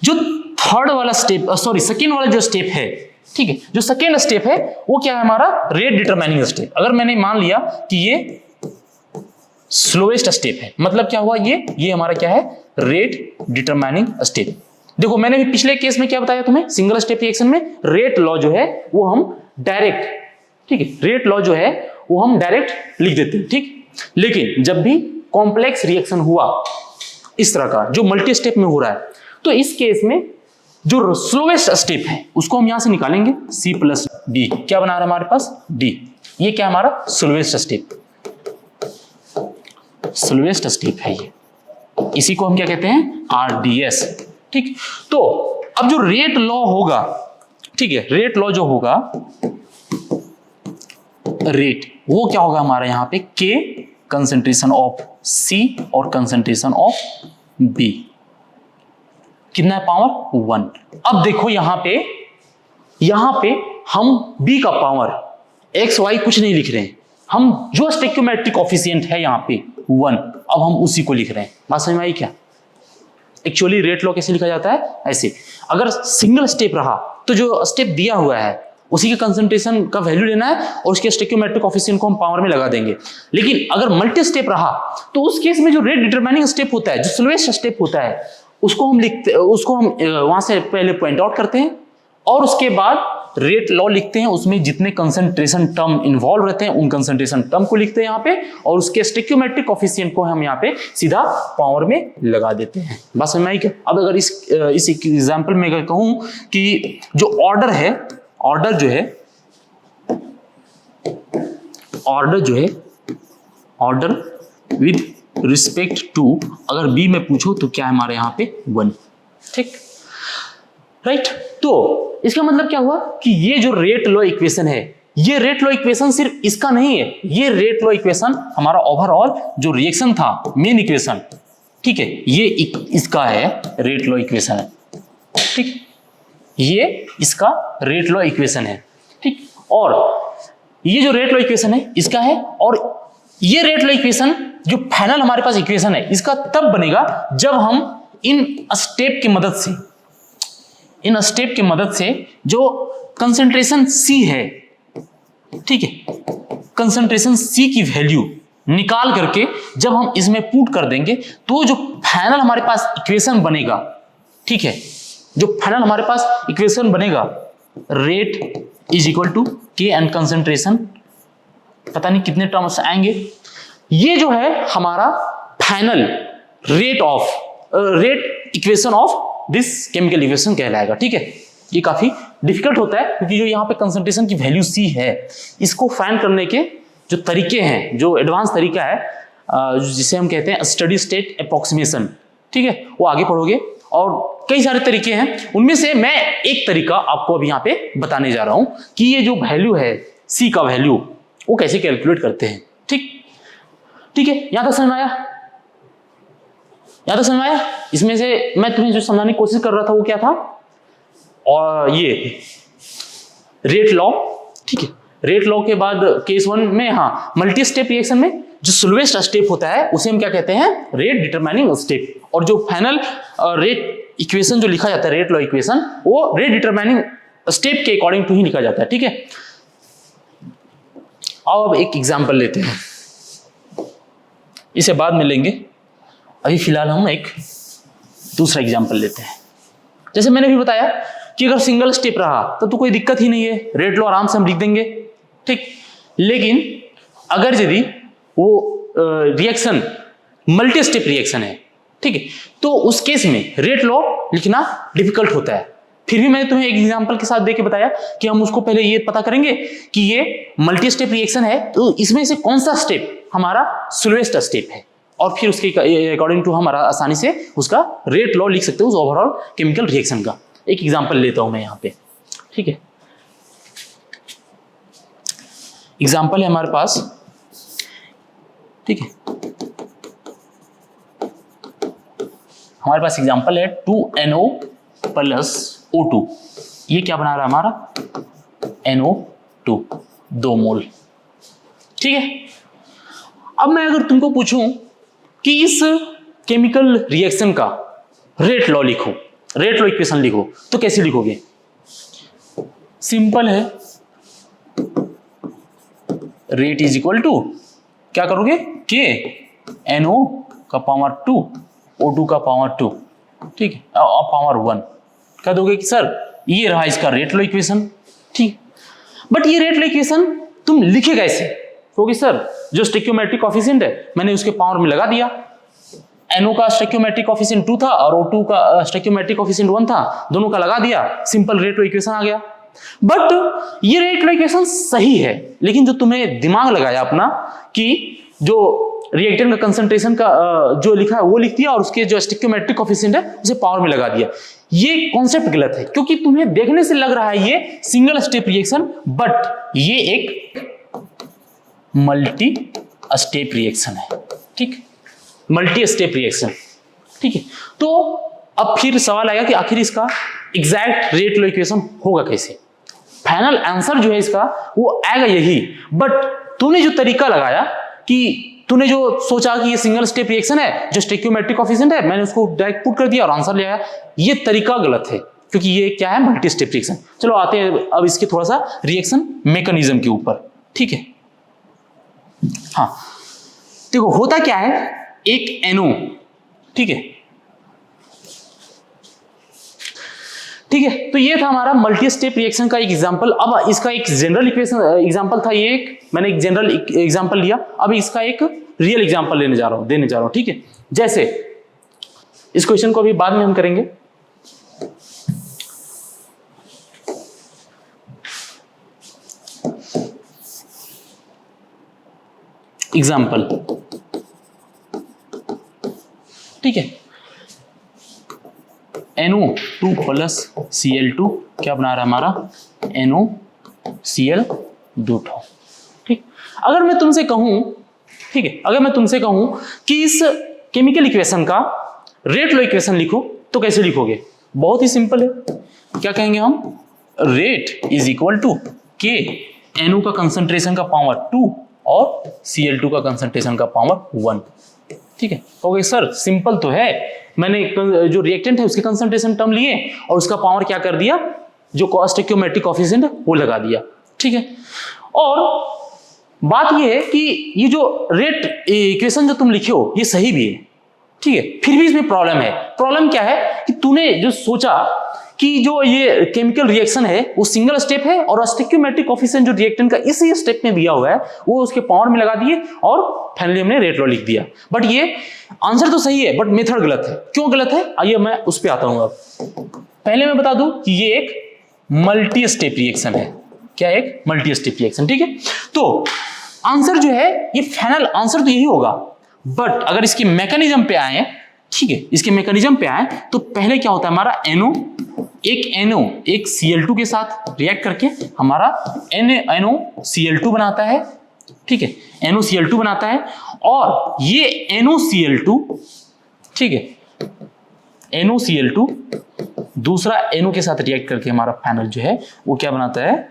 जो थर्ड वाला स्टेप, सॉरी सेकेंड वाला जो स्टेप है, ठीक है, जो सेकेंड स्टेप है वो क्या है हमारा, रेट डिटरमाइनिंग स्टेप। अगर मैंने मान लिया कि ये स्लोएस्ट स्टेप है, मतलब क्या हुआ, ये हमारा क्या है, रेट डिटरमाइनिंग स्टेप। देखो मैंने भी पिछले केस में क्या बताया तुम्हें, सिंगल स्टेप रिएक्शन में रेट लॉ जो है वो हम डायरेक्ट, ठीक है, रेट लॉ जो है वो हम डायरेक्ट लिख देते हैं, ठीक। लेकिन जब भी कॉम्प्लेक्स रिएक्शन हुआ इस तरह का जो मल्टी स्टेप में हो रहा है, तो इस केस में जो स्लोएस्ट स्टेप है उसको हम यहां से निकालेंगे C+D। क्या बना रहा है हमारे पास, D। ये क्या हमारा स्लोएस्ट स्टेप, स्लोएस्ट स्टेप है ये, इसी को हम क्या कहते हैं, RDS, ठीक। तो अब जो रेट लॉ होगा, ठीक है, रेट लॉ जो होगा, रेट वो क्या होगा हमारा यहां पे, K कंसंट्रेशन ऑफ C और कंसंट्रेशन ऑफ B, कितना है, पावर 1। अब देखो यहां पे हम B का पावर x y कुछ नहीं लिख रहे हैं, हम जो स्टोइकियोमेट्रिक कोएफिशिएंट है यहां पे 1, अब हम उसी को लिख रहे हैं। बात समझ में आई क्या। एक्चुअली रेट लॉ कैसे लिखा जाता है, ऐसे, अगर सिंगल स्टेप रहा तो जो स्टेप दिया हुआ है उसी के कंसंट्रेशन का वैल्यू लेना है और उसके स्टोइकियोमेट्रिक कोएफिशिएंट को हम पावर में लगा देंगे। लेकिन अगर मल्टी स्टेप रहा तो उस केस में जो रेट डिटरमाइनिंग स्टेप होता है, जो स्लोएस्ट स्टेप होता है, उसको हम वहां से पहले पॉइंट आउट करते हैं और उसके बाद रेट लॉ लिखते हैं, उसमें जितने कंसंट्रेशन टर्म इन्वॉल्व रहते हैं उन कंसंट्रेशन टर्म को लिखते हैं यहाँ पे, और उसके स्टोइकियोमेट्रिक कोएफिशिएंट को हम यहाँ पे सीधा पावर में लगा देते हैं। बस समझ में आई क्या। अब अगर इस एग्जांपल में अगर कहूं कि जो ऑर्डर है, ऑर्डर विद रिस्पेक्ट टू, अगर बी में पूछो तो क्या है हमारे यहाँ पे 1, ठीक, राइट। तो इसका मतलब क्या हुआ कि ये जो रेट लॉ इक्वेशन है, ये रेट लॉ इक्वेशन सिर्फ इसका नहीं है, ये रेट लॉ इक्वेशन हमारा ओवरऑल जो रिएक्शन था, मेन इक्वेशन, ठीक है, ये इसका है रेट लॉ इक्वेशन है, ठीक, ये इसका रेट लॉ इक्वेशन है, ठीक। और ये जो रेट लॉ इक्वेशन है इसका है, और ये रेट लॉ इक्वेशन जो फाइनल हमारे पास इक्वेशन है इसका तब बनेगा जब हम इन स्टेप की मदद से जो कंसंट्रेशन C है, ठीक है, कंसंट्रेशन C की वैल्यू निकाल करके जब हम इसमें पुट कर देंगे तो जो फाइनल हमारे पास इक्वेशन बनेगा, ठीक है, जो फाइनल हमारे पास इक्वेशन बनेगा, rate is equal to K and concentration, पता नहीं कितने टर्म्स आएंगे, ये जो है हमारा final rate equation of this chemical equation कहलाएगा, ठीक है। ये काफी डिफिकल्ट होता है क्योंकि जो यहाँ पे कंसंट्रेशन की वैल्यू C है, इसको फाइंड करने के जो तरीके हैं, जो एडवांस तरीका है, जिसे हम कहते हैं स्टडी स्टेट अप्रोक्सीमेशन, ठीक है, वो आगे पढ़ोगे, और कई सारे तरीके हैं, उनमें से मैं एक तरीका आपको अभी यहाँ पे बताने जा रहा हूं कि ये जो वैल्यू है C का वैल्यू वो कैसे कैलकुलेट करते हैं, ठीक है। यहां तक समझ में आया, इसमें से मैं तुम्हें जो समझाने की कोशिश कर रहा था वो क्या था, और ये रेट लॉ, ठीक है। रेट लॉ के बाद केस 1 में, हाँ, मल्टी स्टेप रिएक्शन में जो स्लोएस्ट स्टेप होता है उसे हम क्या कहते हैं, रेट डिटरमाइनिंग स्टेप, और जो फाइनल रेट इक्वेशन जो लिखा जाता है, रेट लॉ इक्वेशन, वो रेट डिटरमाइनिंग स्टेप के अकॉर्डिंग टू ही लिखा जाता है, ठीक है। अब एक एग्जांपल लेते हैं, इसे बाद में लेंगे, अभी फिलहाल हम एक दूसरा एग्जांपल लेते हैं। जैसे मैंने भी बताया कि अगर सिंगल स्टेप रहा तो कोई दिक्कत ही नहीं है, रेट लॉ आराम से हम लिख देंगे, ठीक। लेकिन अगर यदि वो रिएक्शन मल्टी स्टेप रिएक्शन है, ठीक है, तो उस केस में रेट लॉ लिखना डिफिकल्ट होता है। फिर भी मैंने तुम्हें एक एग्जांपल के साथ देके बताया कि हम उसको पहले ये पता करेंगे कि ये मल्टी स्टेप रिएक्शन है, तो इसमें से कौन सा स्टेप हमारा स्लोएस्ट स्टेप है, और फिर उसके अकॉर्डिंग टू हमारा आसानी से उसका रेट लॉ लिख सकते हैं उस ओवरऑल केमिकल रिएक्शन का। एक एग्जांपल लेता हूं मैं यहाँ पे, ठीक है। एग्जांपल है हमारे पास, ठीक है, हमारे पास एग्जांपल है 2NO प्लस O2। ये क्या बना रहा है हमारा, NO2, 2 मोल, ठीक है। अब मैं अगर तुमको पूछूं कि इस केमिकल रिएक्शन का रेट लॉ लिखो, रेट लॉ इक्वेशन लिखो, तो कैसे लिखोगे? सिंपल है, रेट इज इक्वल टू क्या करोगे, के NO का पावर 2 O2 का पावर 2, ठीक है, पावर 1 कह दोगे कि सर ये रहा इसका रेट लॉ इक्वेशन, ठीक। बट ये रेट लॉ इक्वेशन तुम लिखे कैसे? क्योंकि सर जो स्टोइकियोमेट्रिक कोएफिशिएंट है मैंने उसके पावर में लगा दिया, NO का स्टोइकियोमेट्रिक कोएफिशिएंट 2 था और O2 का स्टोइकियोमेट्रिक कोएफिशिएंट 1 था, दोनों का लगा दिया, सिंपल रेट लॉ इक्वेशन आ गया। बट ये रेट लॉ इक्वेशन सही है, लेकिन जो तुम्हें दिमाग लगाया अपना कि जो रिएक्टेंट का कंसंट्रेशन का जो लिखा है वो लिख दिया और उसके जो स्टोइकियोमेट्रिक कोएफिशिएंट है उसे पावर में लगा दिया, ये कॉन्सेप्ट गलत है। क्योंकि तुम्हें देखने से लग रहा है ये सिंगल स्टेप रिएक्शन, बट ये एक मल्टी स्टेप रिएक्शन है, ठीक, मल्टी स्टेप रिएक्शन, ठीक है। तो अब फिर सवाल आएगा कि आखिर इसका एग्जैक्ट रेट लॉ इक्वेशन होगा कैसे? फाइनल आंसर जो है इसका वो आएगा यही, बट तूने जो तरीका लगाया कि तूने जो सोचा कि ये सिंगल स्टेप रिएक्शन है, जो स्टोइकियोमेट्रिक कोएफिशिएंट है मैंने उसको डायरेक्ट पुट कर दिया और आंसर ले आया, ये तरीका गलत है, क्योंकि ये क्या है, मल्टी स्टेप रिएक्शन। चलो आते हैं अब इसके थोड़ा सा रिएक्शन मैकेनिज्म के ऊपर, ठीक है। हाँ देखो होता क्या है, एक NO, ठीक है, ठीक है, तो ये था हमारा मल्टी स्टेप रिएक्शन का एक एग्जांपल। अब इसका एक जनरल इक्वेशन एग्जांपल था, ये एक मैंने एक जनरल एग्जांपल लिया, अब इसका एक रियल एग्जांपल देने जा रहा हूं, ठीक है। जैसे इस क्वेश्चन को अभी बाद में हम करेंगे, एग्जांपल, ठीक है, NO2 प्लस Cl2 क्या बना रहा है हमारा, NOCl2, ठीक। अगर मैं तुमसे कहूं, ठीक है, अगर मैं तुमसे कहूं कि इस केमिकल इक्वेशन का रेट लॉ इक्वेशन लिखो तो कैसे लिखोगे? बहुत ही सिंपल है, क्या कहेंगे हम, रेट इज इक्वल टू के NO का कंसंट्रेशन का पावर 2 और Cl2 का कंसंट्रेशन का पावर 1, ठीक है। ओके सर सिंपल तो है, मैंने जो रिएक्टेंट है उसके कंसंट्रेशन टर्म लिए और उसका पावर क्या कर दिया, जो स्टोइकियोमेट्रिक कोएफिशिएंट है वो लगा दिया, ठीक है। और बात ये है कि ये जो रेट इक्वेशन जो तुम लिखे हो ये सही भी है, ठीक है, फिर भी इसमें प्रॉब्लम है। प्रॉब्लम क्या है कि तूने जो सोचा कि जो ये केमिकल रिएक्शन है वो सिंगल स्टेप है और स्टोइकियोमेट्रिक कोएफिशिएंट जो रिएक्टेंट का इसी स्टेप में दिया हुआ है वो उसके पावर में लगा दिए और फाइनली हमने रेट लॉ लिख दिया। बट ये आंसर तो सही है बट मेथड गलत है। क्यों गलत है आइए मैं उस पर आता हूं। अब पहले मैं बता दूं कि ये एक मल्टी स्टेप रिएक्शन है। क्या एक मल्टी स्टेप रिएक्शन, ठीक है। तो आंसर जो है ये फाइनल आंसर तो यही होगा, बट अगर इसके मैकेनिज्म पे आए, ठीक है, इसके मैकेनिज्म पे आए तो पहले क्या होता है हमारा NO एक Cl2 के साथ रिएक्ट करके हमारा NaCl2 बनाता है, ठीक है, NaCl2 बनाता है और ये NaCl2, ठीक है, NoCl2 दूसरा NO के साथ रिएक्ट करके हमारा फाइनल जो है वो क्या बनाता है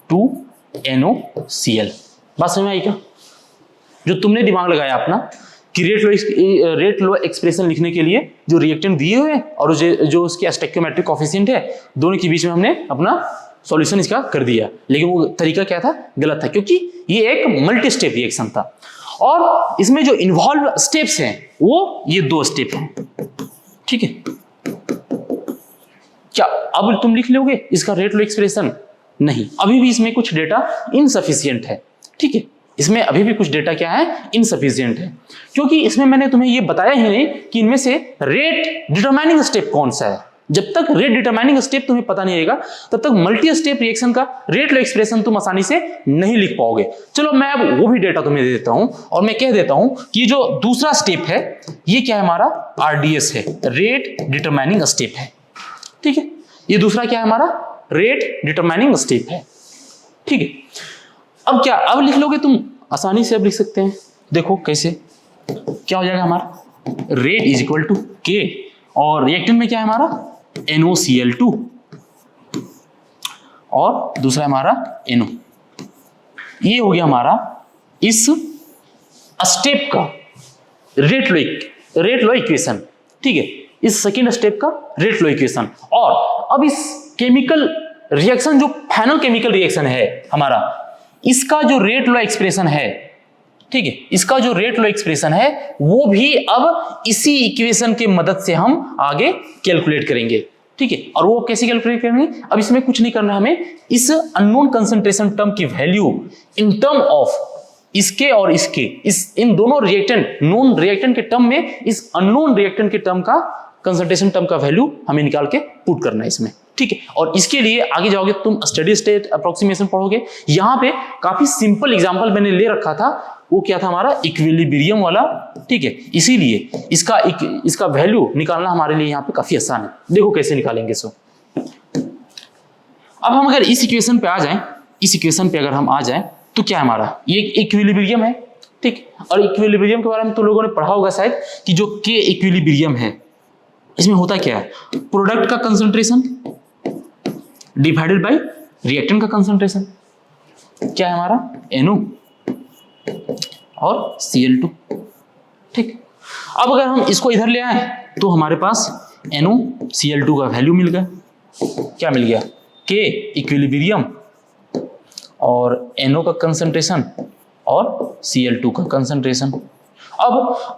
2NoCl। बात समझ में आई क्या? जो तुमने दिमाग लगाया अपना कि रेट लो एक्सप्रेशन लिखने के लिए जो रिएक्टेंट दिए हुए हैं और जो उसकी स्टोइकियोमेट्रिक कोएफिशिएंट है दोनों के बीच में हमने अपना सॉल्यूशन इसका कर दिया, लेकिन वो तरीका क्या था? गलत था, क्योंकि ये एक मल्टी स्टेप रिएक्शन था और इसमें जो इन्वॉल्व स्टेप्स हैं वो ये 2 स्टेप हैं। ठीक है, क्या अब तुम लिख लोगे इसका रेट लो एक्सप्रेशन? नहीं, अभी भी इसमें कुछ डेटा इनसफिशिएंट है। ठीक है, इसमें अभी भी कुछ डेटा क्या है? इनसफिशिएंट है, क्योंकि इसमें मैंने तुम्हें ये बताया ही नहीं कि इनमें से रेट डिटरमाइनिंग स्टेप कौन सा है। जब तक रेट डिटरमाइनिंग स्टेप तुम्हें पता नहीं रहेगा तब तक मल्टी स्टेप रिएक्शन का रेट लो एक्सप्रेशन तुम आसानी से नहीं लिख पाओगे। चलो मैं अब वो भी डेटा तुम्हें दे देता हूं और मैं कह देता हूं कि जो दूसरा स्टेप है ये क्या है? हमारा RDS है, रेट डिटरमाइनिंग स्टेप है। ठीक है, ये दूसरा क्या है? हमारा रेट डिटरमाइनिंग स्टेप है। ठीक है, अब क्या अब लिख लोगे तुम? आसानी से अब लिख सकते हैं। देखो कैसे, क्या हो जाएगा हमारा rate is equal to K और रिएक्टेंट में क्या है हमारा NoCl2 और दूसरा हमारा NO। ये हो गया हमारा इस स्टेप का रेट लो इक्वेशन। ठीक है, इस सेकेंड स्टेप का रेट लो इक्वेशन। और अब इस केमिकल रिएक्शन जो फाइनल केमिकल रिएक्शन है हमारा, इसका जो रेट लो एक्सप्रेशन है, ठीक है, इसका जो रेट लो एक्सप्रेशन है वो भी अब इसी इक्वेशन के मदद से हम आगे कैलकुलेट करेंगे। ठीक है, और वो कैसे कैलकुलेट करेंगे? अब इसमें कुछ नहीं करना, हमें इस अननोन कंसंट्रेशन टर्म की वैल्यू इन टर्म ऑफ इसके और इसके इन दोनों रिएक्टेंट नोन रिएक्टेंट के टर्म में इस अननोन रिएक्टेंट के टर्म का कंसंट्रेशन टर्म का वैल्यू हमें निकाल के पुट करना है इसमें। ठीक है, और इसके लिए आगे जाओगे तुम स्टेडी स्टेट अप्रोक्सीमेशन पढ़ोगे। यहां पे काफी सिंपल एग्जांपल मैंने ले रखा था, वो क्या था? हमारा इक्विलिब्रियम वाला। ठीक है, इसीलिए इसका वैल्यू निकालना हमारे लिए यहाँ पे काफी आसान है। देखो कैसे निकालेंगे। सो अब हम अगर इस इक्वेशन पे आ जाएं, इस इक्वेशन पे अगर हम आ जाएं तो क्या हमारा ये इक्विलिब्रियम है। ठीक, और इक्विलिब्रियम के बारे में तो लोगों ने पढ़ा होगा शायद कि जो K इक्विलिब्रियम है इसमें होता क्या है? प्रोडक्ट का कंसंट्रेशन डिवाइडेड बाय रिएक्टेंट का कंसंट्रेशन। क्या है हमारा? NO और Cl2। ठीक, अब अगर हम इसको इधर ले आए तो हमारे पास NoCl2 का वैल्यू मिल गया। क्या मिल गया? K इक्विलिब्रियम और NO का कंसंट्रेशन और Cl2 का कंसंट्रेशन। अब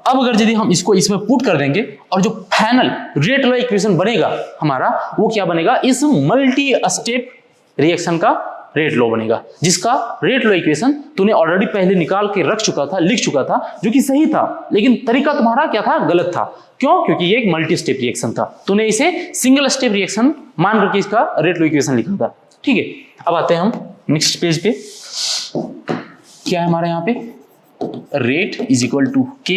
अगर यदि हम इसको इसमें पुट कर देंगे और जो फाइनल रेट लो इक्वेशन बनेगा हमारा वो क्या बनेगा? इस मल्टी स्टेप रिएक्शन का रेट लो बनेगा, जिसका रेट लो इक्वेशन तूने ऑलरेडी पहले निकाल के रख चुका था, लिख चुका था, जो कि सही था, लेकिन तरीका तुम्हारा क्या था? गलत था। क्यों? क्योंकि ये एक मल्टी स्टेप रिएक्शन था, तूने इसे सिंगल स्टेप रिएक्शन मान करके इसका रेट लो इक्वेशन लिखा था। ठीक है, अब आते हैं हम नेक्स्ट पेज पे। क्या है हमारे यहाँ पे? Rate is equal to K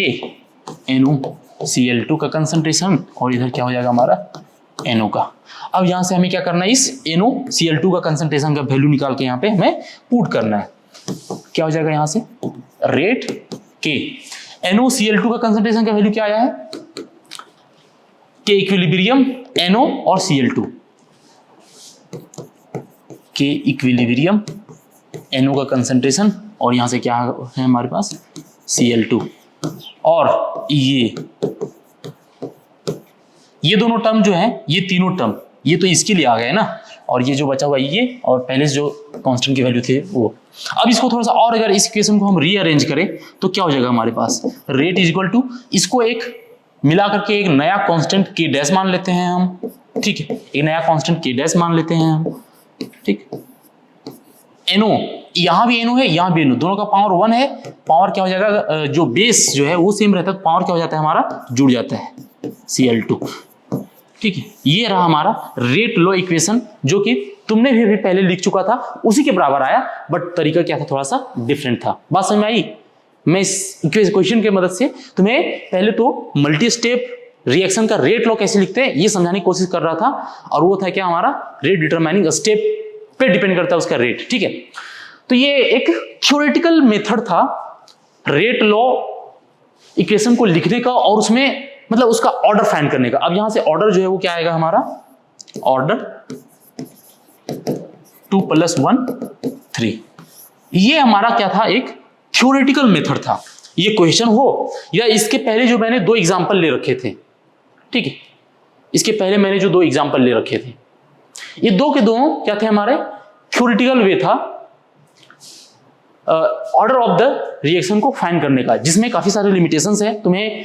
NoCl2 का कंसंट्रेशन और इधर क्या हो जाएगा हमारा NO का। अब यहां से हमें क्या करना है? इस NoCl2 का कंसंट्रेशन का वैल्यू निकाल के यहाँ पे हमें पुट करना है। क्या हो जाएगा यहां से? रेट K NoCl2 का कंसंट्रेशन का वैल्यू क्या आया है? K इक्विलिब्रियम NO और Cl2। K इक्विलिब्रियम NO का कंसंट्रेशन और यहां से क्या है हमारे पास? Cl2। और ये दोनों टर्म जो है, ये तीनों टर्म ये तो इसके लिए आ गए ना, और ये जो बचा हुआ ये और पहले से जो कांस्टेंट की वैल्यू थे वो। अब इसको थोड़ा सा और अगर इस इक्वेशन को हम रीअरेंज करें तो क्या हो जाएगा हमारे पास? रेट इज इक्वल टू इसको एक मिला करके एक नया कांस्टेंट K डैश मान लेते हैं हम। ठीक है, एक नया कांस्टेंट K डैश मान लेते हैं हम। ठीक, NO यहां भी NO है, यहां भी NO, दोनों का पावर 1 है। पावर क्या हो जाएगा? जो बेस जो है वो सेम रहता है, पावर क्या हो जाता है हमारा? जुड़ जाता है Cl2। ठीक है, ये रहा हमारा रेट लो इक्वेशन, जो कि तुमने भी पहले लिख चुका था, उसी के बराबर आया, बट तरीका क्या था? थोड़ा सा डिफरेंट था। बात समझ में आई? मैं इस क्वेश्चन की मदद से तुम्हें पहले तो मल्टी स्टेप रिएक्शन का रेट लो कैसे लिखते हैं ये समझाने की कोशिश कर रहा था, और वो था क्या हमारा? रेट डिटरमाइनिंग स्टेप पे डिपेंड करता है उसका रेट। ठीक है, तो ये एक थ्योरेटिकल मेथड था रेट लॉ इक्वेशन को लिखने का और उसमें मतलब उसका ऑर्डर फाइंड करने का। अब यहां से ऑर्डर जो है वो क्या आएगा हमारा, ऑर्डर 2 + 1 3। ये हमारा क्या था, एक थ्योरेटिकल मेथड था। ये क्वेश्चन हो या इसके पहले जो मैंने 2 एग्जांपल ले रखे थे, ठीक है, इसके पहले मैंने जो 2 एग्जांपल ले रखे थे, ये 2 के 2 क्या थे हमारे, थ्योरेटिकल वे था ऑर्डर ऑफ द रिएक्शन को फाइंड करने का, जिसमें काफी सारे लिमिटेशंस है। तुम्हें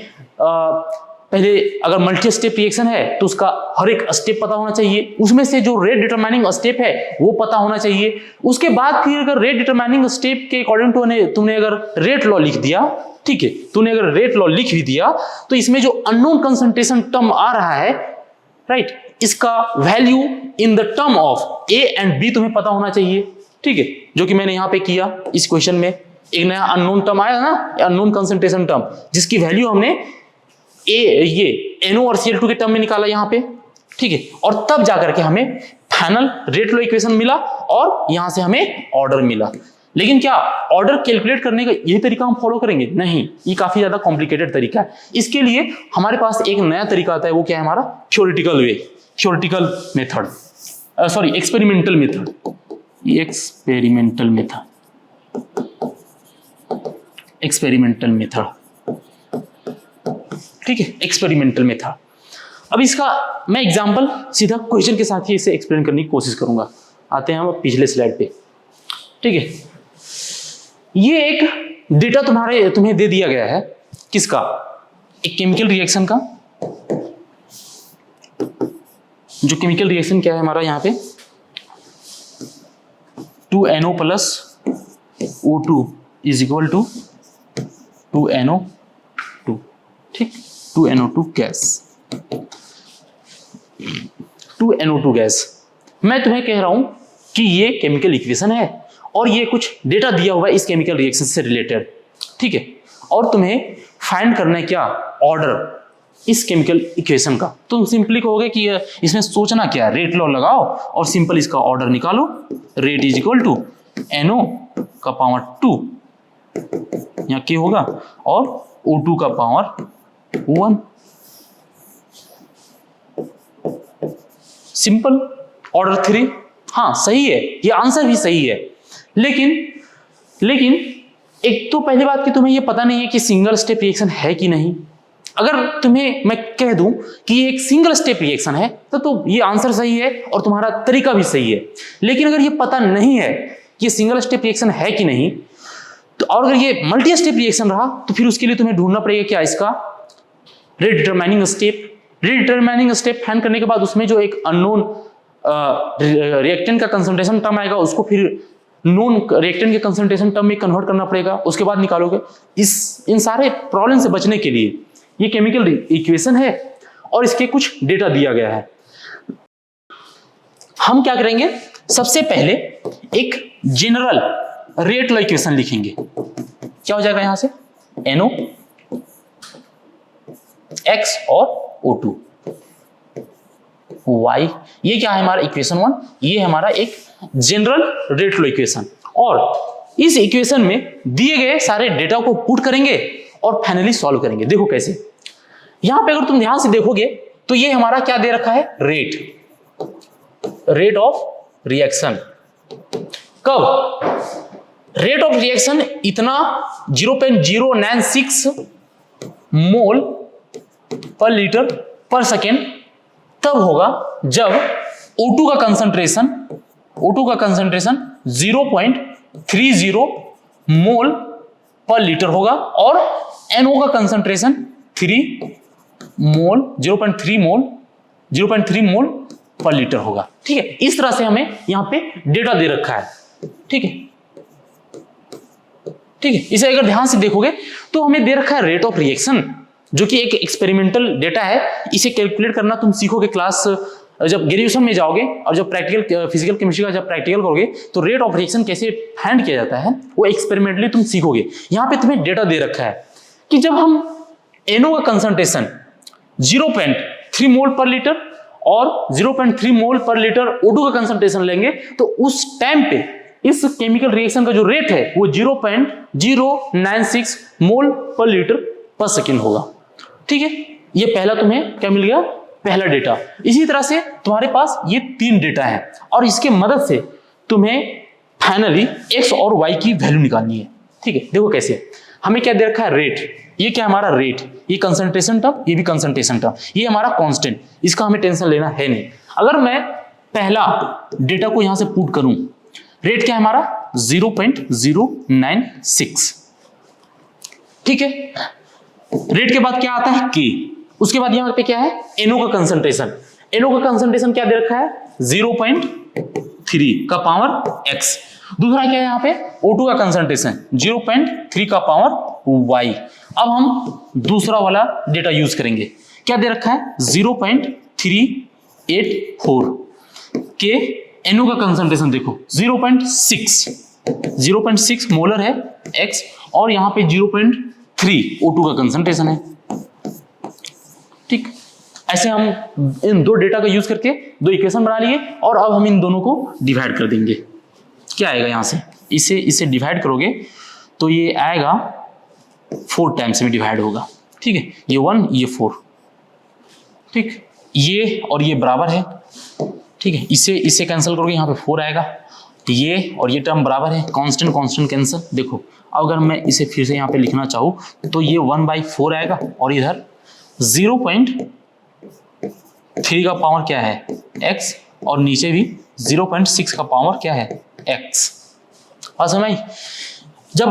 पहले अगर मल्टी स्टेप रिएक्शन है तो उसका हर एक स्टेप पता होना चाहिए, उसमें से जो रेट डिटरमाइनिंग स्टेप है वो पता होना चाहिए। उसके बाद फिर अगर रेट डिटरमाइनिंग स्टेप के अकॉर्डिंग टू तुमने अगर रेट लॉ लिख दिया, ठीक है, तूने अगर रेट लॉ लिख भी दिया तो इसमें जो अननोन कंसंट्रेशन टर्म आ रहा है, राइट, इसका value in the term of A and B तुम्हें पता होना चाहिए, ठीक है, जो कि मैंने यहां पे किया। इस क्वेश्चन में एक नया अननोन टर्म आया ना, अननोन कंसंट्रेशन टर्म, जिसकी वैल्यू हमने ये NO और Cl2 के टर्म में निकाला यहां पे, ठीक है, और तब जाकर के हमें फाइनल रेट लॉ इक्वेशन मिला और यहां से हमें ऑर्डर मिला। लेकिन क्या ऑर्डर कैलकुलेट करने का यही तरीका हम फॉलो करेंगे? नहीं, ये काफी ज्यादा कॉम्प्लिकेटेड तरीका है। इसके लिए हमारे पास एक नया तरीका आता है, वो क्या है हमारा, theoretical way, theoretical method, sorry experimental method, experimental method, experimental method, ठीक है, एक्सपेरिमेंटल मेथड। अब इसका मैं एग्जांपल सीधा क्वेश्चन के साथ ही इसे एक्सप्लेन करने की कोशिश करूंगा। आते हैं हम पिछले स्लाइड पे, ठीक है। ये एक डेटा तुम्हें दे दिया गया है, किसका, एक केमिकल रिएक्शन का। जो केमिकल रिएक्शन क्या है हमारा यहाँ पे, 2NO + O2 = 2NO2, ठीक, 2NO2 गैस, 2NO2 गैस। मैं तुम्हें कह रहा हूं कि ये केमिकल इक्वेशन है और ये कुछ डेटा दिया हुआ है इस केमिकल रिएक्शन से रिलेटेड, ठीक है, और तुम्हें फाइंड करना है क्या, ऑर्डर इस केमिकल इक्वेशन का। तुम सिंपली कहोगे कि इसमें सोचना क्या है, रेट लॉ लगाओ और सिंपल इसका ऑर्डर निकालो। रेट = NO⁻², यहाँ क्या होगा, और O2⁻1। Simple, order 3। हाँ सही है, ये आंसर भी सही है। लेकिन एक तो पहली बात कि तुम्हें ये पता नहीं है कि सिंगल स्टेप रिएक्शन है कि नहीं। अगर तुम्हें मैं कह दूं कि ये एक सिंगल स्टेप रिएक्शन है तो ये आंसर सही है और तुम्हारा तरीका भी सही है। लेकिन अगर ये पता नहीं है कि ये सिंगल स्टेप रिएक्शन है कि नहीं, तो और अगर ये मल्टी स्टेप रिएक्शन रहा तो फिर उसके लिए तुम्हें ढूंढना पड़ेगा क्या, इसका rate determining step. Rate determining step find करने के बाद उसमें जो एक अननोन रिएक्टेंट का कंसंट्रेशन टर्म आएगा, उसको फिर नॉन रिएक्टेंट के कंसंट्रेशन टर्म में कन्वर्ट करना पड़ेगा, उसके बाद निकालोगे। इन सारे प्रॉब्लम से बचने के लिए ये केमिकल इक्वेशन है और इसके कुछ डेटा दिया गया है। हम क्या करेंगे, सबसे पहले एक जनरल रेट लॉ इक्वेशन लिखेंगे। क्या हो जाएगा यहां से, NO X और O2 Y, ये क्या है हमारा इक्वेशन 1, ये हमारा एक जनरल रेट लॉ इक्वेशन। और इस इक्वेशन में दिए गए सारे डेटा को पुट करेंगे और फाइनली सॉल्व करेंगे। देखो कैसे, यहां पे अगर तुम ध्यान से देखोगे तो ये हमारा क्या दे रखा है, रेट ऑफ रिएक्शन। कब, रेट ऑफ रिएक्शन इतना 0.096 मोल पर लीटर पर सेकेंड तब होगा जब O2 का कंसंट्रेशन 0.30 मोल पर लीटर होगा और NO का कंसंट्रेशन 0.3 मोल पर लीटर होगा। ठीक है, इस तरह से हमें यहां पे डेटा दे रखा है। ठीक है, इसे अगर ध्यान से देखोगे तो हमें दे रखा है रेट ऑफ रिएक्शन, जो कि एक एक्सपेरिमेंटल डेटा है। इसे कैलकुलेट करना तुम सीखोगे क्लास, जब ग्रेजुएशन में जाओगे और जब प्रैक्टिकल फिजिकल केमिस्ट्री का जब प्रैक्टिकल करोगे तो रेट ऑफ रिएक्शन कैसे फाइंड किया जाता है वो एक्सपेरिमेंटली तुम सीखोगे। यहां पे तुम्हें डेटा दे रखा है कि जब हम NO का कंसंट्रेशन 0.3 मोल पर लीटर और 0.3 मोल पर लीटर O2 का कंसंट्रेशन लेंगे तो उस टाइम पे इस केमिकल रिएक्शन का जो रेट है वो 0.096 मोल पर लीटर पर सेकेंड होगा। ठीक है, ये पहला तुम्हें क्या मिल गया, पहला डेटा। इसी तरह से तुम्हारे पास ये 3 डेटा है और इसके मदद से तुम्हें फाइनली x और y की वैल्यू निकालनी है। ठीक है, देखो कैसे, हमें क्या दे रखा है, रेट। ये क्या हमारा रेट, ये कंसंट्रेशन टर्म, ये भी कंसंट्रेशन टर्म, ये हमारा कांस्टेंट, इसका हमें टेंशन लेना है नहीं। अगर मैं पहला डेटा को यहां से पुट करूं, रेट क्या है हमारा 0.096। ठीक है, रेट के बाद क्या आता है k, उसके बाद यहां पे क्या है NO का कंसंट्रेशन। NO का कंसंट्रेशन क्या दे रखा है 0.3 का पावर x। दूसरा क्या है यहाँ पे O2 का कंसंट्रेशन 0.3 का पावर y। अब हम दूसरा वाला डेटा यूज करेंगे, क्या दे रखा है 0.384 के NO का कंसंट्रेशन देखो 0.6 मोलर है x और यहाँ पे 0.3 O2 का कंसंट्रेशन है। ठीक, ऐसे हम इन दो डेटा का यूज करके दो इक्वेशन बना लिए और अब हम इन दोनों को डिवाइड कर देंगे। क्या आएगा यहां से, इसे डिवाइड करोगे तो ये आएगा 4 टाइम्स में डिवाइड होगा। ठीक है, ये 1 ये 4। ठीक, ये और ये बराबर है। ठीक है, इसे कैंसिल करोगे यहाँ पे 4 आएगा, ये और ये टर्म बराबर है, कांस्टेंट कांस्टेंट कैंसिल। देखो अगर मैं इसे फिर से यहाँ पे लिखना चाहूँ तो ये 1/4 आएगा और इधर 0.3 का पावर क्या है x और नीचे भी 0.6 का पावर क्या है x। बात समझ, जब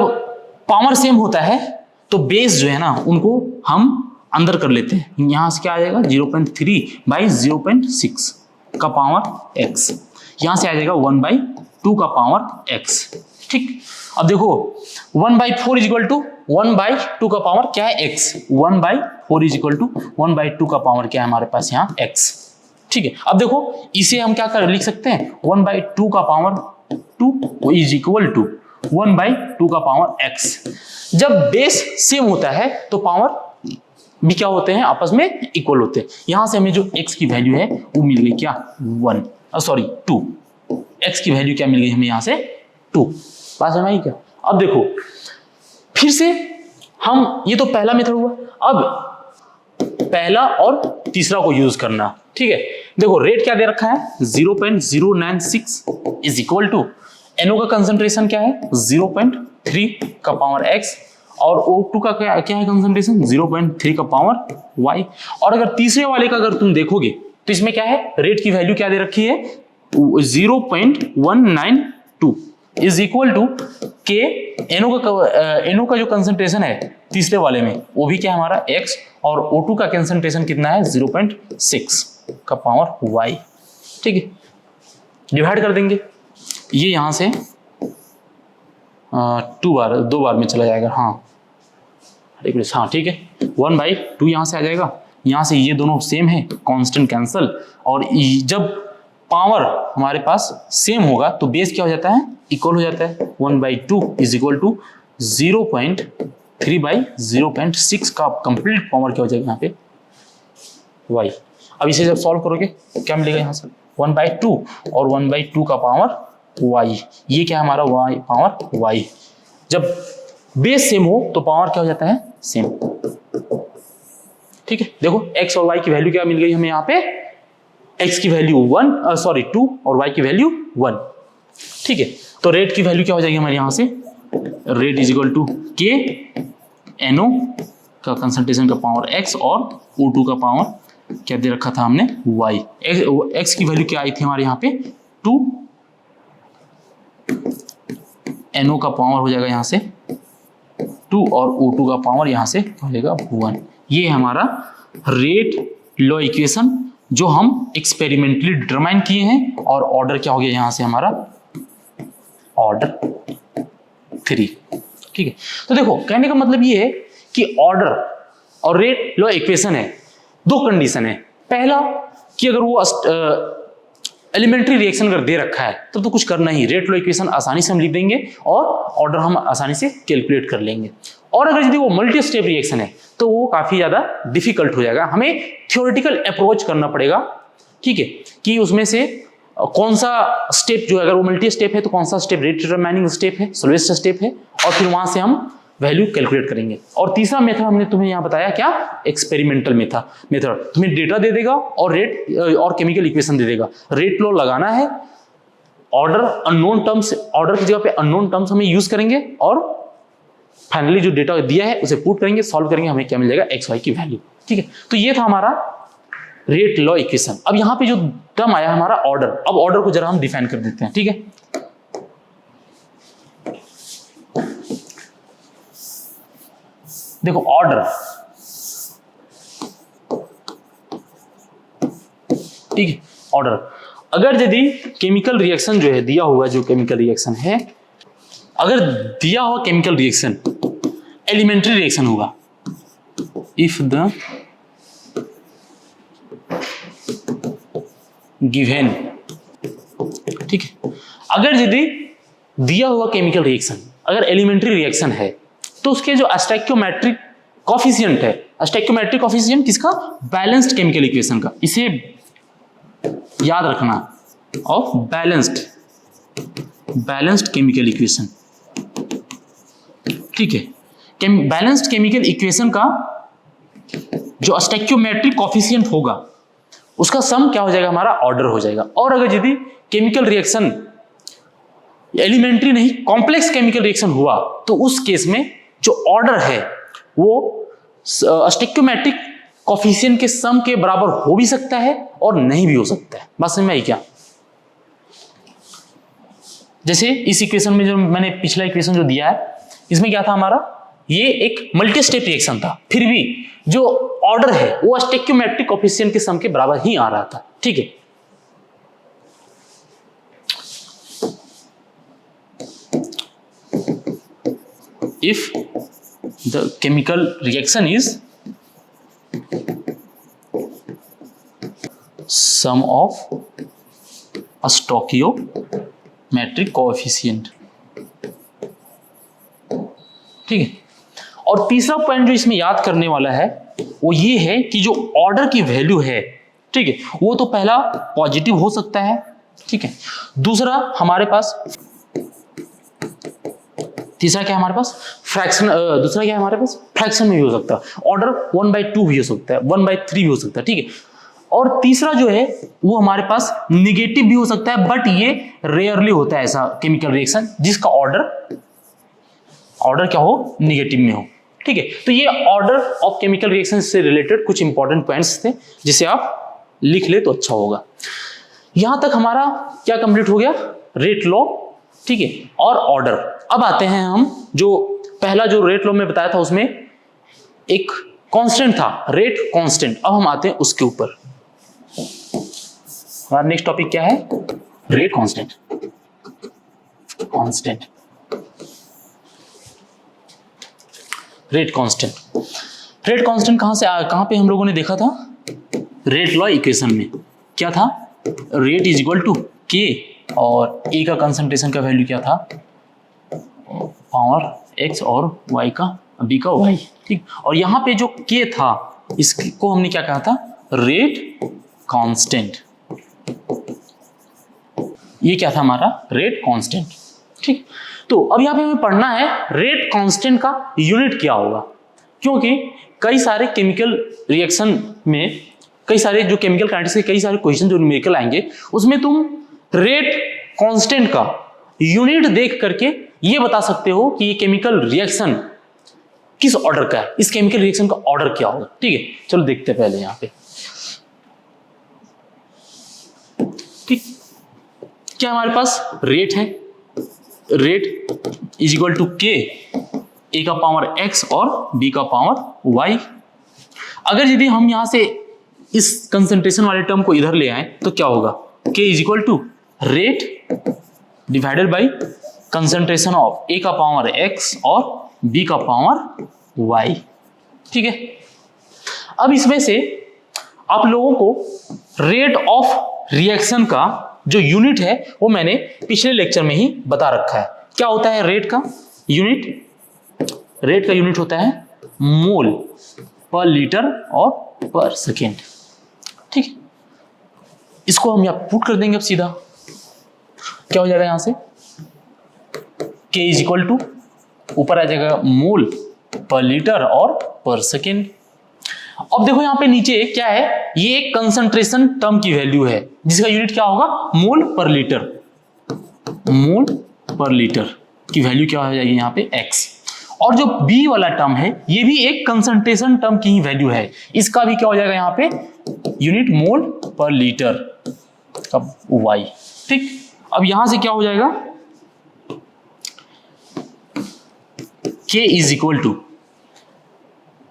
पावर सेम होता है तो बेस जो है ना उनको हम अंदर कर लेते हैं। यहां से क्या आ जाएगा 0.3/0.6 का पावर x, यहां से आ जाएगा 1/2 का पावर x। ठीक, अब देखो 1/4 इक्वल टू 1/2 का पावर क्या है x, 1/4 इक्वल टू 1/2 का पावर क्या है हमारे पास यहाँ x। ठीक है, अब देखो इसे हम क्या कर लिख सकते हैं 1/2 का पावर 2 इज इक्वल टू 1/2 का पावर x। जब बेस सेम होता है तो पावर भी क्या होते हैं आपस में इक्वल होते हैं। यहां से हमें जो x की वैल्यू है वो मिल गई क्या 2। x की वैल्यू क्या मिल गई हमें यहां से 2। बात समझ आई क्या। अब देखो फिर से हम, ये तो पहला मेथड हुआ, अब पहला और तीसरा को यूज करना। ठीक है, देखो रेट क्या दे रखा है 0.096 इज इक्वल टू NO का कंसंट्रेशन क्या है 0.3 का पावर x और O2 का क्या है कंसंट्रेशन 0.3 का पावर y। और अगर तीसरे वाले का अगर तुम देखोगे तो इसमें क्या है, रेट की वैल्यू क्या दे रखी है 0.192 इज इक्वल टू के NO का जो कंसंट्रेशन है तीसरे वाले में वो भी क्या है हमारा x और O2 का कंसंट्रेशन कितना है 0.6 का पावर y। ठीक है, डिवाइड कर देंगे, ये यहां से 2 बार में चला जाएगा। हाँ ठीक है, 1/2 यहां से आ जाएगा, यहां से ये दोनों सेम है, कांस्टेंट कैंसल। और जब पावर हमारे पास सेम होगा तो बेस क्या हो जाता है इक्वल हो जाता है। 1/2 इज इक्वल टू 0.3/0.6 का कंप्लीट पावर क्या हो जाएगा यहाँ पे y। अब इसे जब सॉल्व करोगे क्या मिलेगा यहाँ से 1/2 और 1/2 का पावर y, ये क्या है हमारा y पावर y। जब बेस सेम हो तो पावर क्या हो जाता है सेम। ठीक है, देखो x और y की वैल्यू क्या मिल गई हमें यहाँ पे, x की वैल्यू 2 और y की वैल्यू 1। ठीक है, तो रेट की वैल्यू क्या हो जाएगी हमारे यहां से, रेट इज इक्वल टू के NO का कंसंट्रेशन का पावर x और O2 का पावर क्या दे रखा था हमने y। x की वैल्यू क्या आई थी हमारे यहाँ पे 2, NO का पावर हो जाएगा यहाँ से 2 और O2 का पावर यहाँ से हो जाएगा 1। ये है हमारा रेट लॉ इक्वेशन जो हम एक्सपेरिमेंटली डिटरमाइन किए हैं। और ऑर्डर क्या हो गया यहाँ से हमारा ऑर्डर 3। ठीक है, तो देखो कहने का मतलब ये है कि ऑर्डर और रेट लॉ इक्वेशन है, दो कंडीशन है। पहला कि अगर वो एलिमेंट्री रिएक्शन अगर दे रखा है तब तो कुछ करना ही, रेट लॉ इक्वेशन आसानी से हम लिख देंगे और ऑर्डर हम आसानी से कैलकुलेट कर लेंगे। और अगर यदि वो मल्टी स्टेप रिएक्शन है तो वो काफी ज्यादा डिफिकल्ट हो जाएगा, हमें थ्योरेटिकल अप्रोच करना पड़ेगा। ठीक है, कि उसमें से कौन सा स्टेप जो है, अगर वो मल्टी स्टेप है तो कौन सा स्टेप रेट डिटरमाइनिंग स्टेप है, स्लोएस्ट स्टेप है, और फिर वहां से हम वैल्यू कैलकुलेट करेंगे। और तीसरा मेथड हमने तुम्हें यहाँ बताया क्या, एक्सपेरिमेंटल मेथड। तुम्हें डेटा दे देगा और रेट और केमिकल इक्वेशन दे देगा, रेट लॉ लगाना है, ऑर्डर अननोन टर्म्स, ऑर्डर की जगह पे अननोन टर्म्स हमें यूज करेंगे और फाइनली जो डेटा दिया है उसे पुट करेंगे, सॉल्व करेंगे, हमें क्या मिल जाएगा, एक्स वाई की वैल्यू। ठीक है, तो ये था हमारा रेट लॉ इक्वेशन। अब यहां पे जो टर्म आया हमारा ऑर्डर, अब ऑर्डर को जरा हम डिफाइन कर देते हैं। ठीक है, देखो ऑर्डर, ठीक है, ऑर्डर अगर यदि केमिकल रिएक्शन जो है दिया हुआ, जो केमिकल रिएक्शन है, अगर दिया हुआ केमिकल रिएक्शन एलिमेंट्री रिएक्शन होगा, इफ द गिवन, ठीक है, अगर यदि दिया हुआ केमिकल रिएक्शन अगर एलिमेंट्री रिएक्शन है तो उसके जो स्टोइकियोमेट्रिक कोफिशिएंट है, स्टोइकियोमेट्रिक कोफिशिएंट किसका, बैलेंस्ड केमिकल इक्वेशन का, इसे याद रखना, ऑफ बैलेंस्ड केमिकल इक्वेशन। ठीक है, बैलेंस्ड केमिकल इक्वेशन का जो स्टोइकियोमेट्रिक कोफिशिएंट होगा उसका सम क्या हो जाएगा, हमारा ऑर्डर हो जाएगा। और अगर यदि केमिकल रिएक्शन एलिमेंट्री नहीं कॉम्प्लेक्स केमिकल रिएक्शन हुआ तो उस केस में जो ऑर्डर है वो स्टोइकियोमेट्रिक कोफिशिएंट के सम के बराबर हो भी सकता है और नहीं भी हो सकता है। बात समझ में आई क्या? जैसे इस इक्वेशन में जो मैंने पिछला इक्वेशन जो दिया है, इसमें क्या था हमारा, ये एक मल्टी स्टेप रिएक्शन था, फिर भी जो ऑर्डर है वो स्टोइकियोमेट्रिक कोफिशिएंट के सम के बराबर ही आ रहा था। ठीक है, if the chemical reaction is sum of a stoichiometric coefficient, ठीक है। और तीसरा पॉइंट जो इसमें याद करने वाला है वो ये है कि जो ऑर्डर की वैल्यू है, ठीक है, वो तो पहला पॉजिटिव हो सकता है, ठीक है, दूसरा हमारे पास, तीसरा क्या है हमारे पास, फ्रैक्शन, दूसरा क्या है हमारे पास, फ्रैक्शन में भी हो सकता है, ऑर्डर 1/2 भी हो सकता है, 1/3 भी हो सकता है। ठीक है, और तीसरा जो है वो हमारे पास निगेटिव भी हो सकता है, बट ये रेयरली होता है ऐसा केमिकल रिएक्शन जिसका ऑर्डर क्या हो, निगेटिव में हो। ठीक है, तो ये ऑर्डर ऑफ केमिकल रिएक्शन से रिलेटेड कुछ इंपॉर्टेंट पॉइंट्स थे जिसे आप लिख ले तो अच्छा होगा। यहां तक हमारा क्या कंप्लीट हो गया, रेट लॉ, ठीक है, और ऑर्डर। अब आते हैं हम, जो पहला जो रेट लॉ में बताया था उसमें एक कांस्टेंट था, रेट कांस्टेंट। अब हम आते हैं उसके ऊपर। हमारा नेक्स्ट टॉपिक क्या है, रेट कांस्टेंट। रेट कांस्टेंट कहां पे हम लोगों ने देखा था, रेट लॉ इक्वेशन में क्या था, रेट इज इक्वल टू के और ए का कंसंट्रेशन का वैल्यू क्या था, पावर एक्स और वाई का, बी का वाई। ठीक, और यहां पे जो के था इसको हमने क्या कहा था, रेट कांस्टेंट। ये क्या था हमारा, रेट कांस्टेंट। ठीक, तो अब यहां पे हमें पढ़ना है रेट कांस्टेंट का यूनिट क्या होगा, क्योंकि कई सारे केमिकल रिएक्शन में, कई सारे जो केमिकल काइनेटिक्स के कई सारे क्वेश्चन जो न्यूमेरिकल आएंगे उसमें तुम रेट कांस्टेंट का यूनिट देख करके ये बता सकते हो कि ये केमिकल रिएक्शन किस ऑर्डर का है, इस केमिकल रिएक्शन का ऑर्डर क्या होगा। ठीक है, चलो देखते हैं पहले यहां पे। ठीक, क्या हमारे पास रेट है, रेट इज इक्वल टू के, ए का पावर एक्स और बी का पावर वाई। अगर यदि हम यहां से इस कंसंट्रेशन वाले टर्म को इधर ले आए तो क्या होगा, K is equal to rate divided by concentration of A का पावर एक्स और बी का पावर वाई। ठीक है, अब इसमें से आप लोगों को रेट ऑफ रिएक्शन का जो यूनिट है वो मैंने पिछले लेक्चर में ही बता रखा है। क्या होता है रेट का यूनिट, रेट का यूनिट होता है मोल पर लीटर और पर सेकेंड। ठीक है, इसको हम यहां पुट कर देंगे। अब सीधा क्या हो जाएगा, यहां से k इज इक्वल टू ऊपर आ जाएगा मोल पर लीटर और पर सेकेंड। अब देखो यहाँ पे नीचे क्या है, ये एक कंसंट्रेशन टर्म की वैल्यू है जिसका यूनिट क्या होगा, मोल पर लीटर। मोल पर लीटर की वैल्यू क्या हो जाएगी यहाँ पे x। और जो b वाला टर्म है ये भी एक कंसंट्रेशन टर्म की ही वैल्यू है, इसका भी क्या हो जाएगा यहाँ पे यूनिट मोल पर लीटर का y। ठीक, अब यहां से क्या हो जाएगा, k इज इक्वल टू,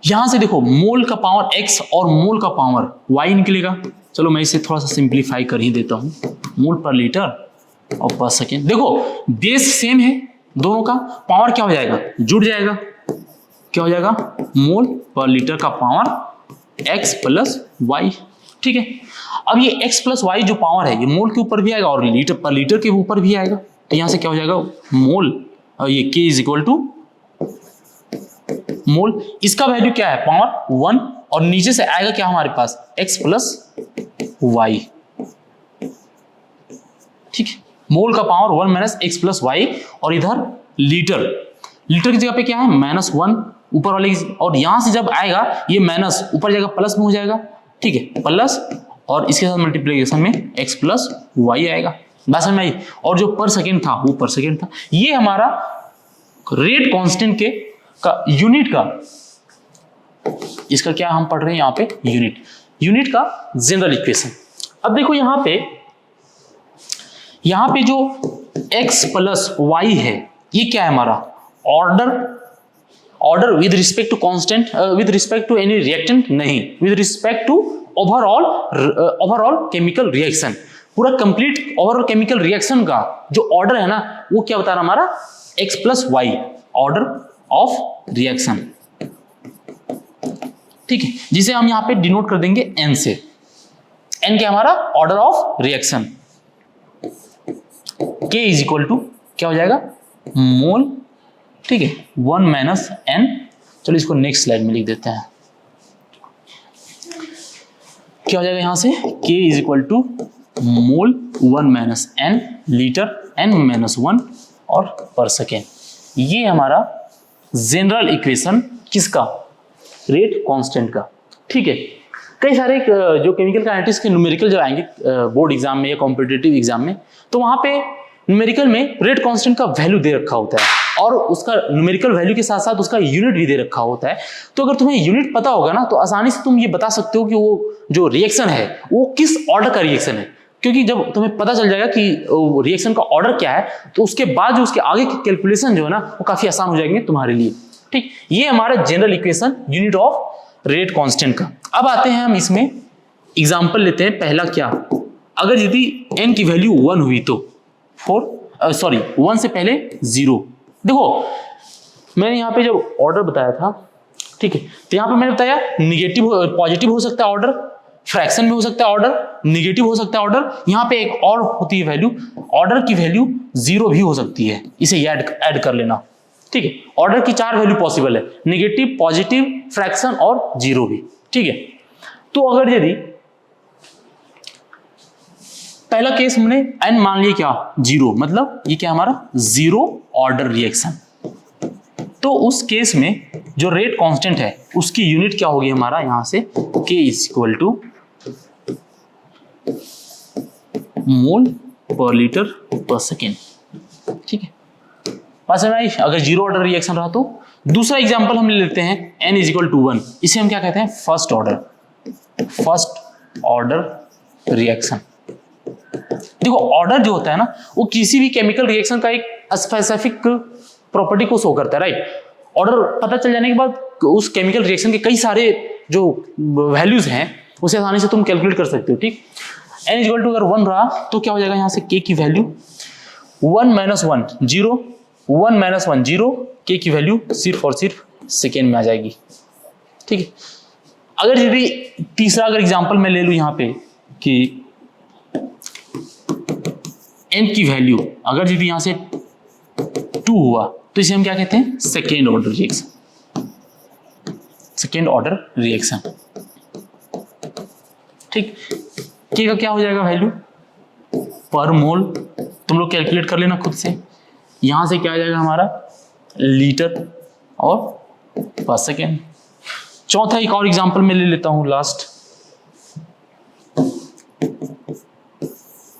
यहां से देखो मोल का पावर x और मोल का पावर y निकलेगा। चलो मैं इसे थोड़ा सा सिंप्लीफाई कर ही देता हूं, मोल पर लीटर और पर सेकेंड। देखो बेस सेम है दोनों का, पावर क्या हो जाएगा, जुड़ जाएगा, क्या हो जाएगा, मोल पर लीटर का पावर x प्लस y। ठीक है, अब ये x प्लस y जो पावर है ये मोल के ऊपर भी आएगा और लीटर पर लीटर के ऊपर भी आएगा, तो यहां से क्या हो जाएगा मोल, और ये k इज इक्वल टू मोल, इसका वैल्यू क्या है पावर 1, और नीचे से आएगा क्या हमारे पास x प्लस y। ठीक है, मोल का power 1 minus X plus Y, और इधर लीटर, लीटर की जगह पे क्या है -1 ऊपर वाले, और यहां से जब आएगा ये माइनस ऊपर जाएगा प्लस में हो जाएगा। ठीक है, प्लस और इसके साथ मल्टीप्लिकेशन में x प्लस वाई आएगा, बात समझ में आई। और जो पर सेकेंड था वो पर सेकेंड था। ये हमारा रेट कांस्टेंट के का यूनिट का, इसका क्या हम पढ़ रहे हैं यहाँ पे यूनिट का जनरल इक्वेशन। अब देखो यहाँ पे जो x प्लस वाई है ये क्या है हमारा order with respect to constant, with respect to any reactant नहीं, with respect to overall chemical reaction. पूरा कंप्लीट ओवरऑल केमिकल रिएक्शन का जो ऑर्डर है ना वो क्या बता रहा हमारा x plus Y, order of reaction. ठीक है, जिसे हम यहां पे डिनोट कर देंगे n से। n क्या हमारा order of reaction. k is equal to क्या हो जाएगा मोल। ठीक है, 1 माइनस n। चलो इसको नेक्स्ट स्लाइड में लिख देते हैं, क्या हो जाएगा यहां से k is equal to mole 1 minus n litre n minus 1 और पर सेकेंड। ये हमारा जनरल इक्वेशन किसका, रेट कांस्टेंट का। ठीक है, कई सारे जो केमिकल काइनेटिक्स के न्यूमेरिकल जब आएंगे बोर्ड एग्जाम में या कॉम्पिटिटिव एग्जाम में, तो वहां पे न्यूमेरिकल में रेट कांस्टेंट का वैल्यू दे रखा होता है और उसका न्यूमेरिकल वैल्यू के साथ साथ उसका यूनिट भी दे रखा होता है। तो अगर तुम्हें यूनिट पता होगा ना तो आसानी से तुम ये बता सकते हो कि वो जो रिएक्शन है वो किस ऑर्डर का रिएक्शन है, क्योंकि जब तुम्हें पता चल जाएगा कि रिएक्शन का ऑर्डर क्या है तो उसके बाद जो उसके आगे की कैलकुलेशन जो है ना वो काफी आसान हो जाएंगे तुम्हारे लिए। ठीक, ये हमारा general equation unit of rate constant का। अब आते हैं हम इसमें एग्जांपल लेते हैं। पहला क्या, अगर यदि n की वैल्यू 1 हुई तो 1 से पहले 0। देखो मैंने यहाँ पे जब ऑर्डर बताया था, ठीक है, तो यहाँ पे मैंने बताया निगेटिव पॉजिटिव हो सकता है ऑर्डर, फ्रैक्शन में हो सकता है ऑर्डर, निगेटिव हो सकता है ऑर्डर। यहाँ पे एक और होती है वैल्यू, ऑर्डर की वैल्यू 0 भी हो सकती है, इसे ऐड कर लेना। ठीक है, ऑर्डर की 4 वैल्यू पॉसिबल है, नेगेटिव, पॉजिटिव, फ्रैक्शन और 0 भी। ठीक है, तो अगर यदि पहला केस हमने n मान लिया क्या 0, मतलब ये क्या हमारा 0 ऑर्डर रिएक्शन, तो उस केस में जो रेट कांस्टेंट है उसकी यूनिट क्या होगी हमारा यहां से k इज इक्वल टू मोल पर लीटर पर सेकेंड। ठीक है, पास है भाई। अगर 0 ऑर्डर रिएक्शन रहा तो दूसरा एग्जांपल हम ले लेते हैं n इज इक्वल टू 1, इसे हम क्या कहते हैं फर्स्ट ऑर्डर रिएक्शन। देखो ऑर्डर जो होता है ना वो किसी भी केमिकल रिएक्शन का एक स्पेसिफिक प्रॉपर्टी को शो करता है, राइट। ऑर्डर पता चल जाने के बाद उस केमिकल रिएक्शन के कई सारे जो वैल्यूज हैं उसे आसानी से तुम कैलकुलेट कर सकते हो। ठीक, n इक्वल टू अगर 1 रहा तो क्या हो जाएगा यहाँ से k की वैल्यू 1 माइनस 1 0, 1 माइनस 1 0, k की वैल्यू सिर्फ और सिर्फ सेकेंड में आ जाएगी। ठीक है, अगर यदि तीसरा अगर एग्जांपल मैं ले लूं यहाँ पे कि n की वैल्यू अगर यदि यहाँ से 2 हुआ तो इसे हम क्या कहते हैं सेकेंड ऑर्डर रिएक्शन। ठीक, k का क्या हो जाएगा वैल्यू पर मोल, तुम लोग कैलकुलेट कर लेना खुद से। यहां से क्या आ जाएगा हमारा लीटर और पर सेकेंड। चौथा एक और एग्जांपल मैं ले लेता हूं लास्ट।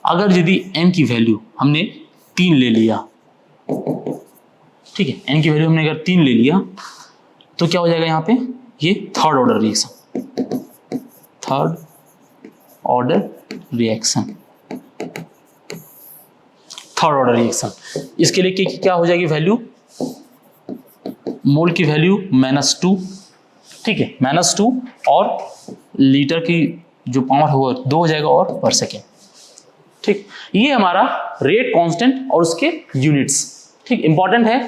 अगर यदि n की वैल्यू हमने 3 ले लिया, ठीक है, n की वैल्यू हमने अगर 3 ले लिया तो क्या हो जाएगा यहाँ पे, ये third order reaction, third order reaction, third order reaction. इसके लिए क्या हो जाएगी वैल्यू, मोल की वैल्यू -2, ठीक है, -2 और लीटर की जो पावर होगा 2 हो जाएगा और पर सेकेंड, ठीक। ये हमारा रेट कांस्टेंट और उसके यूनिट्स, ठीक, इंपॉर्टेंट है।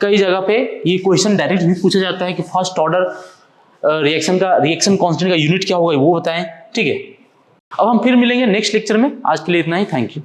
कई जगह पे ये क्वेश्चन डायरेक्ट भी पूछा जाता है कि फर्स्ट ऑर्डर रिएक्शन कांस्टेंट का यूनिट क्या होगा वो बताएं, ठीक है। अब हम फिर मिलेंगे नेक्स्ट लेक्चर में, आज के लिए इतना ही, थैंक यू।